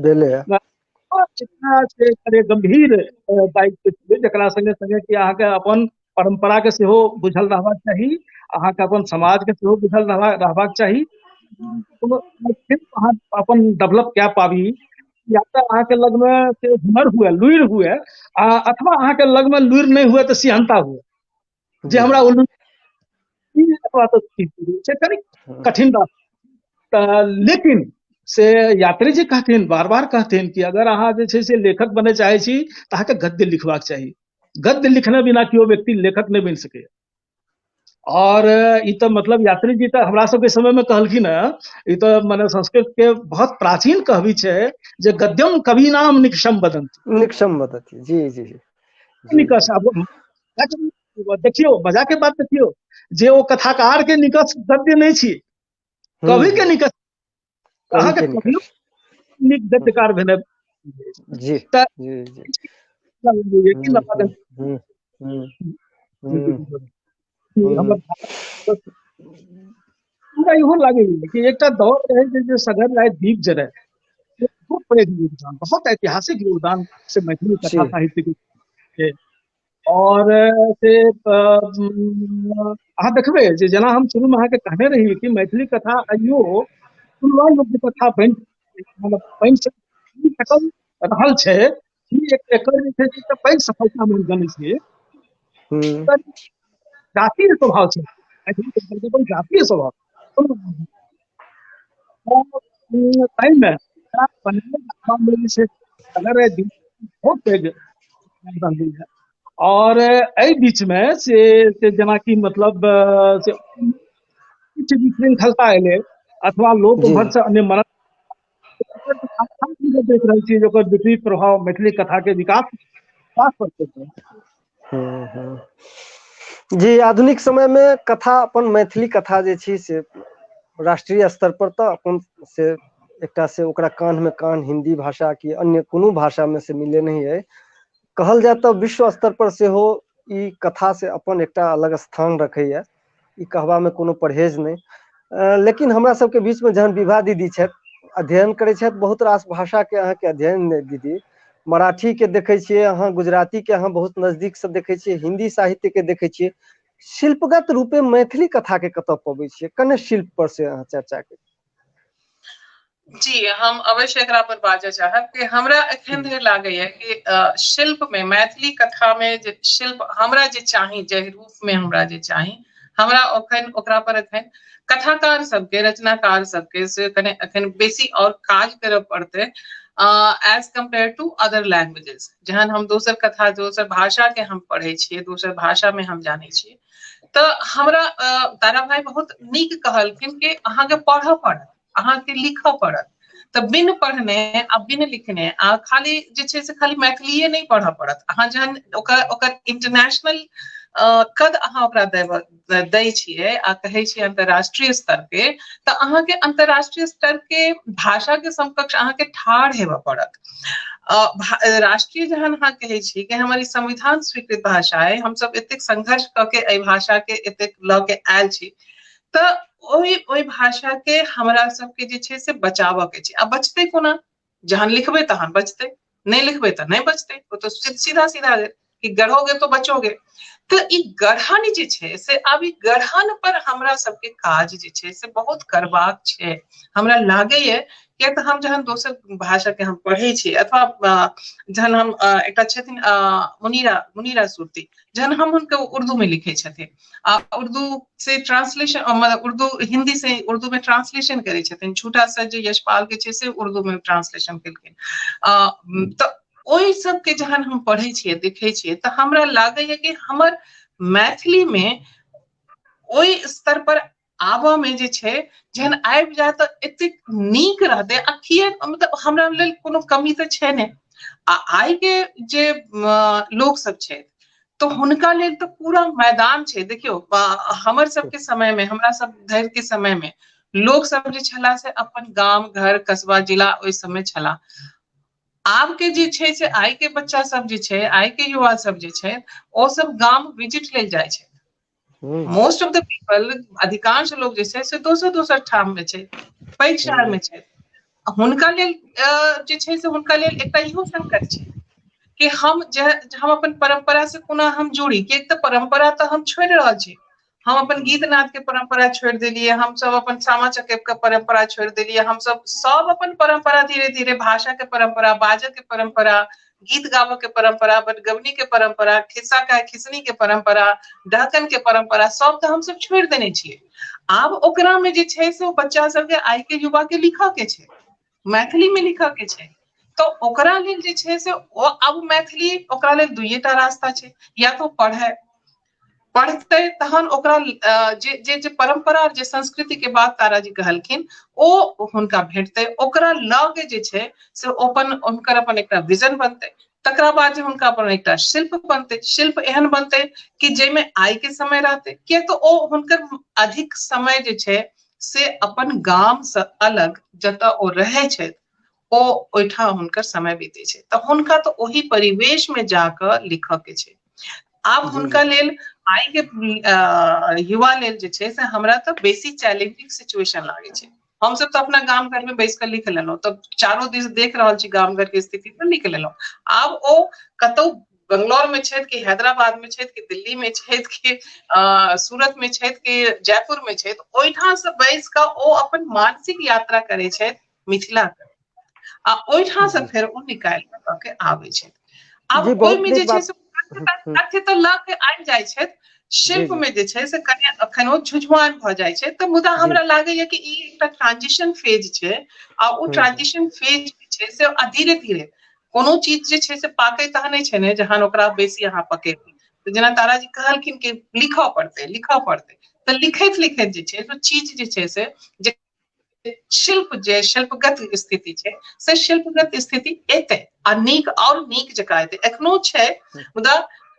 इतना से गंभीर दायित्व छै जकरा संगे संगे कि अहाँके अपन परंपरा के सेहो बुझल रहबाक चाही, अहाँके अपन समाज के सेहो बुझल रहबाक चाही। कोनो अहाँ अपन डेवलप कए पाबी, या तऽ अहाँके लग में से हुनर हुए, लुरि हुए, अथवा अहाँके लग में लुरि नहीं हुए तो सिहनता हुए, जे हमरा अथवा तो कनि कठिन बात। लेकिन से यात्री जी कहथिन, बार बार कहथिन कि अगर अहाँ जे छै से लेखक बने चाहे छी तऽ अहाँके गद्य लिखबाक चाही। गद्य लिखने बिना केओ व्यक्ति लेखक नहीं बन सके। और ई तो मतलब यात्री जी तो हमरा सबके समय में कहलखिन है, ई तो माने संस्कृत के बहुत प्राचीन कहवी छै जे गद्यम कवि नाम निकषम वदंती। निकषम वदंती, जी जी जी। निकष देखियो, मजा के बात देखियो, जे वो कथाकार के निकष गद्य नहीं छी, कवि के निकष अहाँ के कवियो निक गद्यकार भेने जी त जी जी। हमरा इहो लागे कि एकटा दौर रहे जे सगर राय दीप जरे, बहुत बड़े योगदान, बहुत ऐतिहासिक योगदान से मैथिली कथा साहित्य के। और से अहाँ देखबे जे जना हम शुरू में अहाँ के कहने रही कि मैथिली कथा आइयो सुनवा योग्य कथा बनि सकल रहल छै। एकर जे छै से पैघ सफलता हम जानै छियै। जातीय स्वभाव छै, जातीय स्वभाव बहुत पैघ योगदान दै है। और एहि बीच में से जना कि मतलब से विशृंखलता एले अथवा लोक भर से अन्य मन देख रहे छी ओकर विपरीत प्रभाव मैथिली कथा के विकास पर पड़तै। जी, आधुनिक समय में कथा अपन मैथिली कथा जे छी से राष्ट्रीय स्तर पर तो अपन से एकटा से ओकरा कान में कान हिंदी भाषा की अन्य कोनो भाषा में से मिले नहीं है। कहल जाए तो विश्व स्तर पर से हो ई कथा से अपन एकटा अलग स्थान रखे है, ई कहबा में कोनो परहेज नहीं। लेकिन हमरा सबके बीच में जहन विभा दीदी छथि, अध्ययन करै छथि बहुत रास भाषा के, अहाँ के अध्ययन नहीं दीदी, मराठी के देखे छियै अहाँ, गुजराती के अहाँ बहुत नजदीक से देखे छियै, हिंदी साहित्य के देखे छियै, शिल्पगत रूपे मैथिली कथा के कतऽ पबै छियै, कने शिल्प पर से अहाँ चर्चा करी। जी, हम अवश्य एकरा पर बाजऽ चाहब कि हमरा एखन धरि लागैए कि शिल्प में, मैथिली कथा में जे शिल्प हमरा जे चाही, जे रूप में हमरा जे चाही, हमरा ओकरा पर एखन कथाकार सबके, रचनाकार सबके से कने एखन बेसी और काज करऽ पड़तै as compare to other languages. जहन हम दोसर कथा, दोसर भाषा के हम पढ़ै छियै, दोसर भाषा में हम जानै छियै, तऽ हमरा तारा भाई बहुत नीक कहलखिन कि अहाँके पढ़ऽ पड़त, अहाँके लिखऽ पड़त। तऽ बिन पढ़ने आ बिन लिखने आ खाली जे छै से खाली मैथिलीये नहीं पढ़ऽ पड़त। अहाँ जहन ओकर इंटरनेशनल कद अहाँ ओकरा दै छियै आ कहै छियै अंतरराष्ट्रीय स्तर के, तऽ अहाँके अंतरराष्ट्रीय स्तर के भाषा के समकक्ष अहाँके ठाढ़ हेबऽ पड़त। राष्ट्रीय जहन अहाँ कहै छी कि हमारी संविधान स्वीकृत भाषा है, हम सब एतेक संघर्ष क के एहि भाषा के एतेक लऽ के आयल छी, तऽ ओहि भाषा के हमरा सबके जे छै से बचावऽ के छै। आ बचतै कोना? जहन लिखबै तहन बचतै, नहीं लिखबै तऽ नहीं बचतै। वो तो सीधा सीधा है कि गढ़ोगे तो बचोगे। तो ई गढ़न जे छै से आब ई गढ़न पर हमरा सबके काज जे छै से बहुत करबाक छै। हमरा लागैए किया तऽ हम जहन दोसर भाषा के हम पढ़ै छी, अथवा जहन हम एकटा छथिन मुनीरा सूरती, जहन हम हुनके उर्दू में लिखे छथिन आ उर्दू से ट्रांसलेशन, मतलब उर्दू हिंदी से उर्दू में ट्रांसलेशन करे छथिन, झूठा से जे यशपाल के छै से उर्दू में ट्रांसलेशन केलखिन। तऽ ओहि सबके जहन हम पढ़ै छियै, देखै छियै, तऽ हमरा लागैए कि हमर मैथिली में ओहि स्तर पर आबऽ में जे छै, जहन आबि जाए तऽ एतेक नीक रहतै। आ किए, मतलब हमरा लेल कोनो कमी तऽ छै नहि, आइ के जे लोग सब छै तो हुनका लेल तो पूरा मैदान छै। देखियो हमर सबके समय में, हमरा सब धरि के समय में लोग सब जे छला से अपन गाम घर कस्बा जिला ओहि समय छला। आब के जे छै से आइ के बच्चा सब जे छै, आइ के युवा सब जे छै, ओ सब गाम विजिट लेल जाइ छै। मोस्ट ऑफ द पीपल, अधिकांश लोग जे छै से दोसर दोसर ठाम में छै, पैघ शहर में छै। हुनका लेल जे छै से हुनका लेल एकटा इहो संकट छै कि हम अपन परंपरा से कोना हम जुड़ी, कि एक तऽ परंपरा तऽ हम छोड़ि रहल छी। हम अपन गीत नाद के परंपरा छोड़ि देलियै, हम सब अपन सामा चकेब के परंपरा छोड़ि देलियै, हम सब अपन परंपरा धीरे धीरे, भाषा के परंपरा, बाजऽ के परंपरा, गीत गाबऽ के परंपरा, बटगवनी के परंपरा, खिस्सा का खिसनी के परंपरा, डहकन के परंपरा, सब तऽ हम सब छोड़ि देने छियै। आब ओकरा में जे छै से बच्चा सबके, आइ के युवा के लिखऽ के छै, मैथिली में लिखऽ के छै। तो ओकरा लेल जे छै से अब मैथिली ओकरा लेल दुइटा रास्ता छै, या तो पढ़तै तहन ओकरा जे परंपरा जे संस्कृति के बात ताराजी कहलखिन ओ हुनका भेटतै, ओकरा लगे जे छै से हुनकर अपन एकटा विजन बनतै। तकरा बाद जे हुनका अपन एकटा शिल्प बनतै, शिल्प एहन बनतै कि जाहिमे आइ के समय रहतै, किया तो ओ हुनकर अधिक समय जे छै से अपन गाम से अलग जतऽ ओ रहै छथि, ओ ओहिठाम हुनकर समय बीते छै, तऽ हुनका तऽ ओहि परिवेश में जाकऽ लिखऽ के छै। आब हुनका लेल, आइ के युवा लेल जे छै से हमरा तऽ बेसी चैलेंजिंग सिचुएशन लागे छै। हम सब तऽ अपना गाम घर में बैस कऽ लिख लेलहुँ, तब चारो दिस देख रहल छी गाम घर के स्थिति पर लिख लेलहुँ। आब ओ कतौ बंगलौर में छथि कि हैदराबाद में छथि कि दिल्ली में छथि कि सूरत में छथि कि जयपुर में छथि, ओहिठाम से बैस कऽ ओ अपन मानसिक यात्रा करै छथि मिथिला के, आ ओहिठाम से फेर ओ निकालि कऽ के आबै छथि। आब जी बहुत ओहिमे जे नीक छै बात। से तथ्य तऽ लऽ के आबि जाइ छथि, जी शिल्प जी में जे छै से कनि अखनो झुझुआन भऽ जाइ छै। तऽ मुदा जी हमरा लागैया कि ई एकटा ट्रांजिशन फेज छै, आ ओ ट्रांजिशन फेज जे छै से धीरे धीरे, कोनो चीज जे छै से पाकै तहने छै ने जहन ओकरा बेसी अहाँ पकेबै। तऽ जेना ताराजी कहलखिन कि लिखऽ पड़तै, तऽ लिखैत लिखैत जे छै चीज जे छै से जे शिल्पगत स्थिति छै से शिल्पगत स्थिति एतै, आ नीक और नीक जकाँ एतै। एखनो छै, मुदा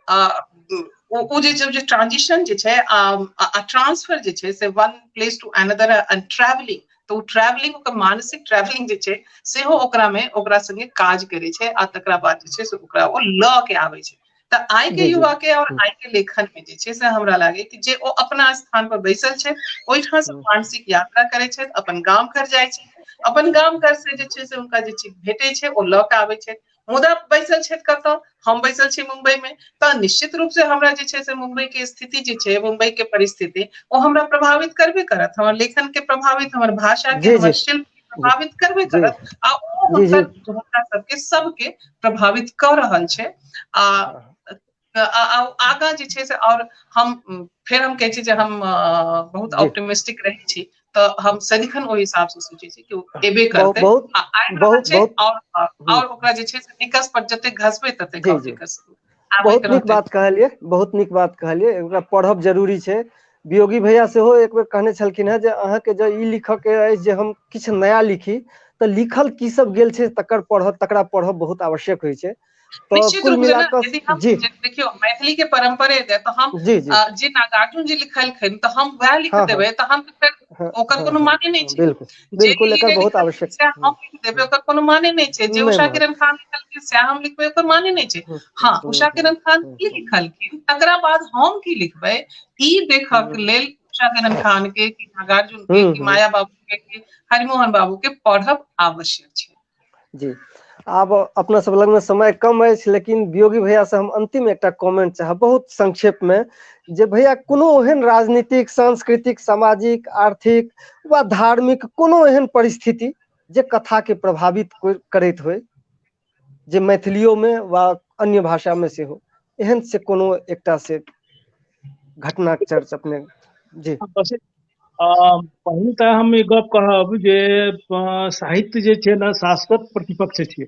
ओ जे ट्रांजिशन जे छै आ ट्रांसफर जे छै से one place to another and travelling, तो ट्रैवलिंग, ओकर मानसिक ट्रैवलिंग जे छै सेहो ओकरा संगे काज करै छै, आ तकरा बाद जे छै से ओकरा ओ लऽ के आबै छै। तऽ आइ के जी जी युवा के और आइ के लेखन में जे छै से हमरा लागे कि जे ओ अपना स्थान पर बैसल छै, ओहिठाम से मानसिक यात्रा करै छै, अपन गाम घर जाइ छै, अपन गाम घर से जे छै से हुनका जे चीज भेटै छै ओ लऽ के आबै छै। मुदा बैसल छथि कतऽ, हम बैसल छी मुंबई में, तऽ निश्चित रूप से हमरा जे छै से मुंबई के स्थिति जे छै, मुंबई के परिस्थिति ओ हमरा प्रभावित करबे करत, हमर लेखन के प्रभावित, हमर भाषा के, जी हमर जी शिल्प के जी प्रभावित करबे जी करत, आ ओ जी जी हुनका सबके प्रभावित कऽ रहल छै। आ आगाँ जे छै से, और हम फेर हम कहै छी जे हम बहुत जी ऑप्टिमिस्टिक रहै छी, तऽ हम सदिखन ओहि हिसाब से सोचै छी कि ओ एबे बहुत करतै, बहुत आ आबि रहल बहुत छै, बहुत और ओकरा जे छै से निकस पर जते घसबै ततेक जी और जी निकस बहुत आबैत नीक रहतै। बात कहलियै, बहुत नीक बात कहलियै, एकरा पढ़ब जरूरी छै। वियोगी भैया सेहो एक बेर कहने छलखिन हेँ जे अहाँके जे ई लिखऽके अछि जे हम किछु नया लिखी, तऽ लिखल की सब गेल छै तकरा पढ़ब बहुत आवश्यक होइ छै। तऽ निश्चित कुल रूप से मिला ने, कऽ यदि हम जी देखियौ मैथिली के परंपरे दे, तऽ हम जी जी जे नागार्जुन जी लिखलखिन तऽ हम वएह लिख हाँ हाँ देबै, तऽ हम फेर हाँ ओकर हाँ कोनो हाँ माने नहि हाँ, छै। बिल्कुल जे बिल्कुल ई एकर नहि बहुत लिखलखिन आवश्यक सएह हम लिख देबै, ओकर कोनो माने नहि छै। जे नहीं उषा महत्व किरण खान लिखलखिन सएह हम लिखबै, ओकर माने नहि छै। हाँ, उषा किरण खान की लिखलखिन तकरा बाद हम की लिखबै, ई देखऽ के लेल उषा किरण खान के, कि नागार्जुन के, कि माया बाबू के, कि हरिमोहन बाबू के पढ़ब आवश्यक छै। जी आब अपना सब लग में समय कम अछि, लेकिन वियोगी भैया से हम अंतिम एकटा कमेंट चाहब बहुत संक्षेप में, जे भैया कोनो एहन राजनीतिक, सांस्कृतिक, सामाजिक, आर्थिक वा धार्मिक कोनो एहन परिस्थिति जे कथा के प्रभावित करैत होय, जे मैथिलियों में वा अन्य भाषा में सेहो, एहन से कोनो एकटा से घटना के चर्चा अपने जी पहिल तऽ हम ई गप कहब जे साहित्य जे छै ने शाश्वत प्रतिपक्ष छै।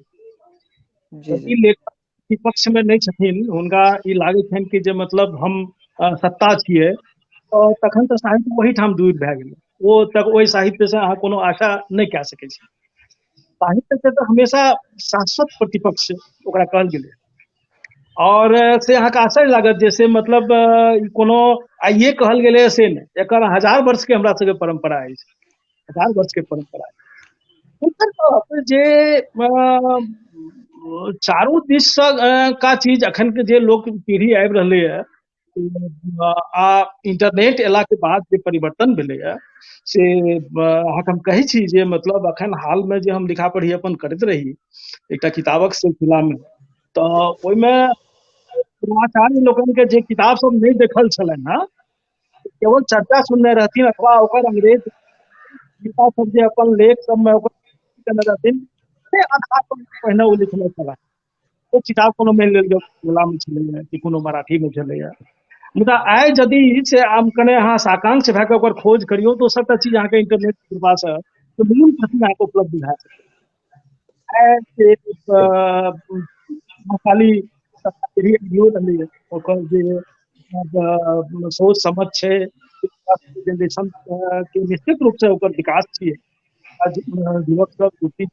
जी जी ई लेखक प्रतिपक्ष में नहीं छथिन, हुनका ई लागै छनि कि जे मतलब हम सत्ता छियै, तखन तऽ साहित्य वही ठाम दूर भए गेलै, ओ तक ओहि साहित्य से अहाँ कोनो आशा नहीं कए सकै छी। साहित्य के तो हमेशा शाश्वत प्रतिपक्ष ओकरा कहल गेलै। और से अहाँके आश्चर्य लागत जैसे मतलब कोनो आइए कहल गेलै से नहि, एकर 1000 वर्ष के हमरा सबके परंपरा अछि, 1000 वर्ष के परंपरा अछि। हुनकर कहब जे चारू दिस का चीज अखन के जे लोक पीढ़ी आबि रहलै है आ इंटरनेट एला के बाद जे परिवर्तन भेलै है से अहाँके हम कहै छी जे मतलब अखन हाल में जे हम लिखा पढ़ी अपन करैत रही एकटा किताबक सिलसिला में, तऽ ओहिमे पूर्वाचार्य लोकन के जे किताब सब नहीं देखल छलनि हैं, केवल चर्चा सुनने रहथिन अथवा ओकर अंग्रेज गीता सब जे अपन लेख सब में ओकर केने रहथिन से आधार पर पहिने ओ लिखने छलाह। ओ किताब कोनो मानि लेल बंगला में छलैया कि कोनो मराठी में छलैया, मुदा आइ यदि से आम कने अहाँ साकांक्ष भए कऽ ओकर खोज करियौ तो सबटा चीज अहाँके इंटरनेट के कृपा से मूल प्रति अहाँके उपलब्ध भए सकैए। खाली रहलै ओकर जे सोच समझ छै जनरेशन के निश्चित रूप से ओकर विकास छियै। युवक सब रुचि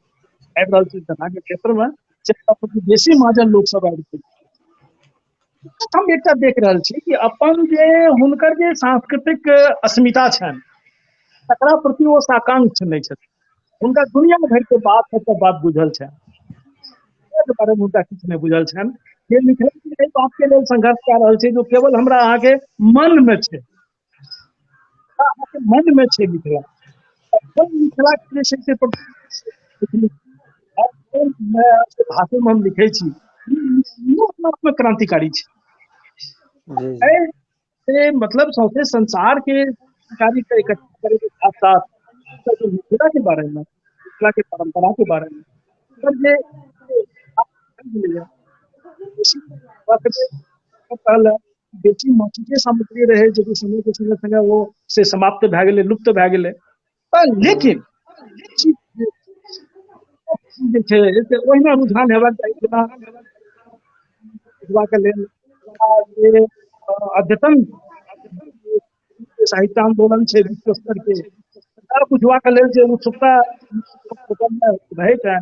आबि रहल छै तना के क्षेत्र में, बेसी माजल लोक सब आबि रहल छै। हम एकटा देख रहल छी कि अपन जे हुनकर जे सांस्कृतिक अस्मिता छनि तकरा प्रति ओ साकांक्ष नहि छथि। हुनका दुनिया भरि के बात बुझल छनि, के बारे में हुनका किछु नहि बुझल छनि। जे लिखै एहि बात के लेल संघर्ष कऽ रहल छै जो केवल हमरा अहाँके मन में छै, अहाँके मन में छै मिथिला, मिथिला के जे छै से भाषा में हम लिखै छी अपना आप में क्रांतिकारी छै। से मतलब सौंसे संसार के जानकारी के इकट्ठा करे के साथ साथ मिथिला के बारे में, मिथिला के परंपरा के बारे में जे बेसी मौखिके सामग्री रहे जो समय के संगे संगे वो से समाप्त भए गेलै, लुप्त भए गेलै। लेकिन जे छै से ओहिना रुझान हेबाक चाही जेना बुझबाक लेल जे अद्यतन साहित्य आंदोलन छै विश्व स्तर के, बुझबाक लेल जे उत्सुकता रहै छै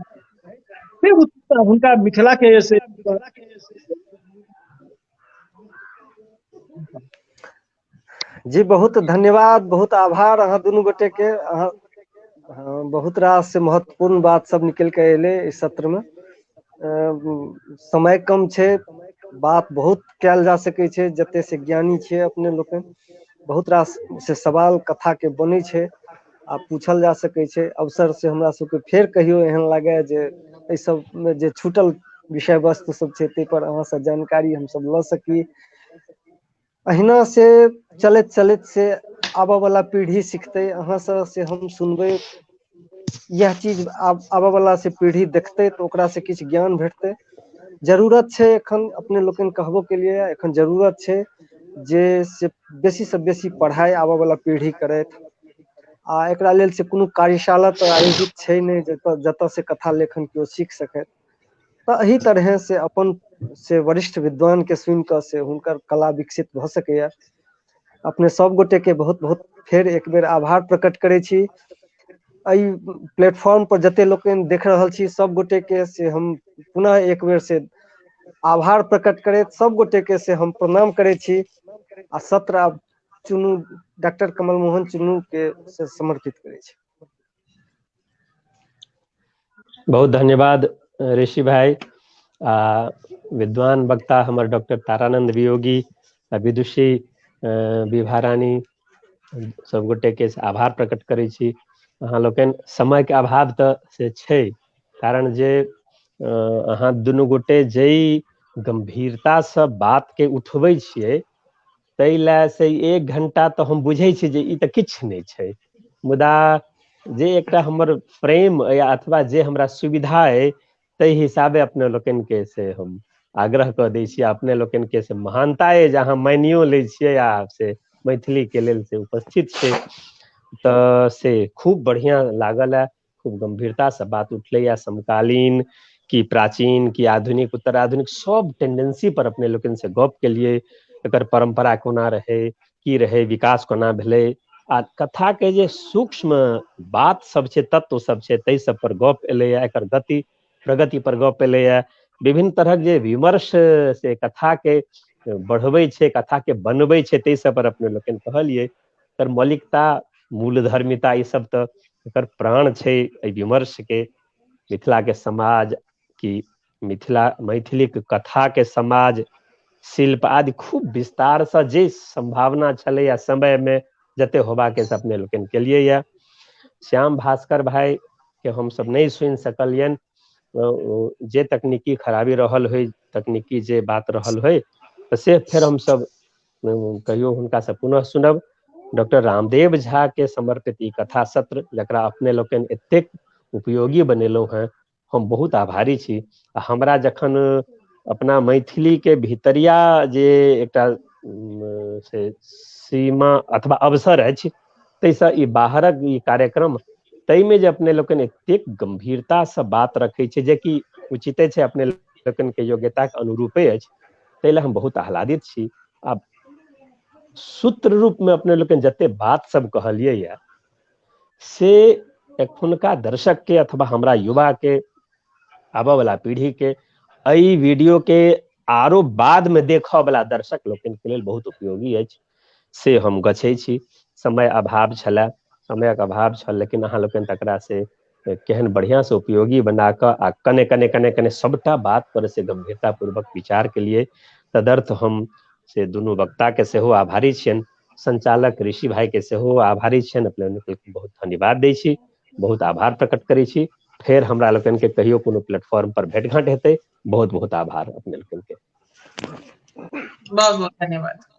से उत्सुकता हुनका मिथिला के से जी बहुत धन्यवाद, बहुत आभार अहाँ दुनू गोटे के। अहाँ बहुत रास से महत्वपूर्ण बात सब निकल के एले इस सत्र में। समय कम छै, बात बहुत कयल जा सकै छै, जते से ज्ञानी छै अपने लोकनि, बहुत रास से सवाल कथा के बनै छै आ पूछल जा सकै छै। अवसर से हमरा सबके फेर कहियो एहन लागे जे एहि सब में जे छूटल विषय वस्तु सब छै ताहि पर अहाँ से जानकारी हम सब ल सकी। अहिना से चलैत चलैत से आबऽ वाला पीढ़ी सिखते, अहाँ से हम सुनबै, यह चीज आबऽ वाला से पीढ़ी देखते तो ओकरा से किछु ज्ञान भेटतै। जरूरत छै एखन अपने लोकनि कहबो के लिए, एखन जरूरत छै जे से बेसी पढ़ाई आबऽ वाला पीढ़ी करथि। आ एकरा लेल से कोनो कार्यशाला तो आयोजित छै नहीं जतऽ से कथा लेखन केओ सीख सकै। तो एही तरह से अपन से वरिष्ठ विद्वान के सुनि कऽ से हुनकर कला विकसित भऽ सकैया। अपने सब गोटे के बहुत बहुत फेर एक बेर आभार प्रकट करै छी। एहि प्लेटफॉर्म पर जते लोकनि देख रहल छी सब गोटे के से हम पुनः एक बेर से आभार प्रकट करैत सब गोटे के से हम प्रणाम करै छी आ सत्र आब चुनू डॉक्टर कमल मोहन चुनू के से समर्पित करै छी। बहुत धन्यवाद ऋषि भाई। विद्वान वक्ता हमर डॉक्टर तारानंद वियोगी आ विदुषी विभा रानी सब गोटे के आभार प्रकट करै छी। अहाँ लोकनि समय के अभाव तऽ से छै, कारण जे अहाँ दुनू गोटे जई गंभीरता से बात के उठबै छियै ताहि लए से 1 घंटा तऽ हम बुझै छी जे ई तऽ किछु नहि छै, मुदा जे एकटा हमर प्रेम या अथवा जे हमरा सुविधा अइ ताहि हिसाबे अपने लोकनि के से हम आग्रह कऽ दै छी। अपने लोकनि के से महानता अइ जे अहाँ मानियो लै छियै आ से मैथिली के लेल से उपस्थित छै, तऽ से खूब बढ़िया लागल है। खूब गंभीरता से बात उठलै या समकालीन कि प्राचीन कि आधुनिक उत्तर आधुनिक सब टेंडेंसी पर अपने लोकनि से गप केलिए। एकर परंपरा कोना रहै, की रहै, विकास कोना भेलै आ कथा के जे सूक्ष्म बात सब छै, तत्व सब छै, तै सब पर गप एलैया, एकर गति प्रगति पर गप एलैया, विभिन्न तरहक जे विमर्श से कथा के बढ़बै छै, कथा के बनबै छै, तै सब पर अपने लोकनि कहलियै। एकर मौलिकता, मूलधर्मिता, ई सब तऽ एकर प्राण छै एहि विमर्श के। मिथिला के समाज की मैथिली के कथा के समाज शिल्प आदि खूब विस्तार से जे संभावना छलैया समय में जते होबाक से अपने लोकनि केलियै या। श्याम भास्कर भाई के हम सब नहीं सुनि सकलियनि, जे तकनीकी खराबी रहल होइ, तकनीकी जे बात रहल होइ, से फेर हम सब कहियो हुनका से पुनः सुनब। डॉक्टर रामदेव झा के समर्पित ई कथा सत्र, जकरा अपने लोकनि एतेक उपयोगी बनेलहुँ हैं, हम बहुत आभारी छी। हमरा जखन अपना मैथिली के भीतरिया जे एकटा से सीमा अथवा अवसर अछि, ताहिसँ ई बाहरक ई कार्यक्रम, ताहिमे जे अपने लोकनि एतेक गंभीरता से बात रखै छै, जे कि उचिते छै, अपने लोकनि के योग्यता के अनुरूपे अछि, ताहि लए हम बहुत आह्लादित छी। आब सूत्र रूप में अपने लोकनि जते बात सब कहलियै या, से एखुनका दर्शक के अथवा हमरा युवा के, आबऽ वाला पीढ़ी के, एहि वीडियो के आरो बाद में देखऽ वाला दर्शक लोकनि के लेल बहुत उपयोगी अछि, से हम गछै छी। समय अभाव छलै, समयक अभाव छल, लेकिन अहाँ लोकनि तकरा से केहन बढ़िया से उपयोगी बना कऽ आ कने सबटा बात पर से गंभीरता पूर्वक विचार के लिए, तदर्थ हम से दुनू वक्ता के सेहो आभारी छियनि। संचालक ऋषि भाई के सेहो आभारी छियनि, अपने लोकनि बहुत धन्यवाद दै छी, बहुत आभार प्रकट करै छी। फेर हमरा लोकनि के कहियो कोनो प्लेटफॉर्म पर भेंट घांट हेतै। बहुत बहुत आभार अपने लोकनि के। बहुत बहुत धन्यवाद।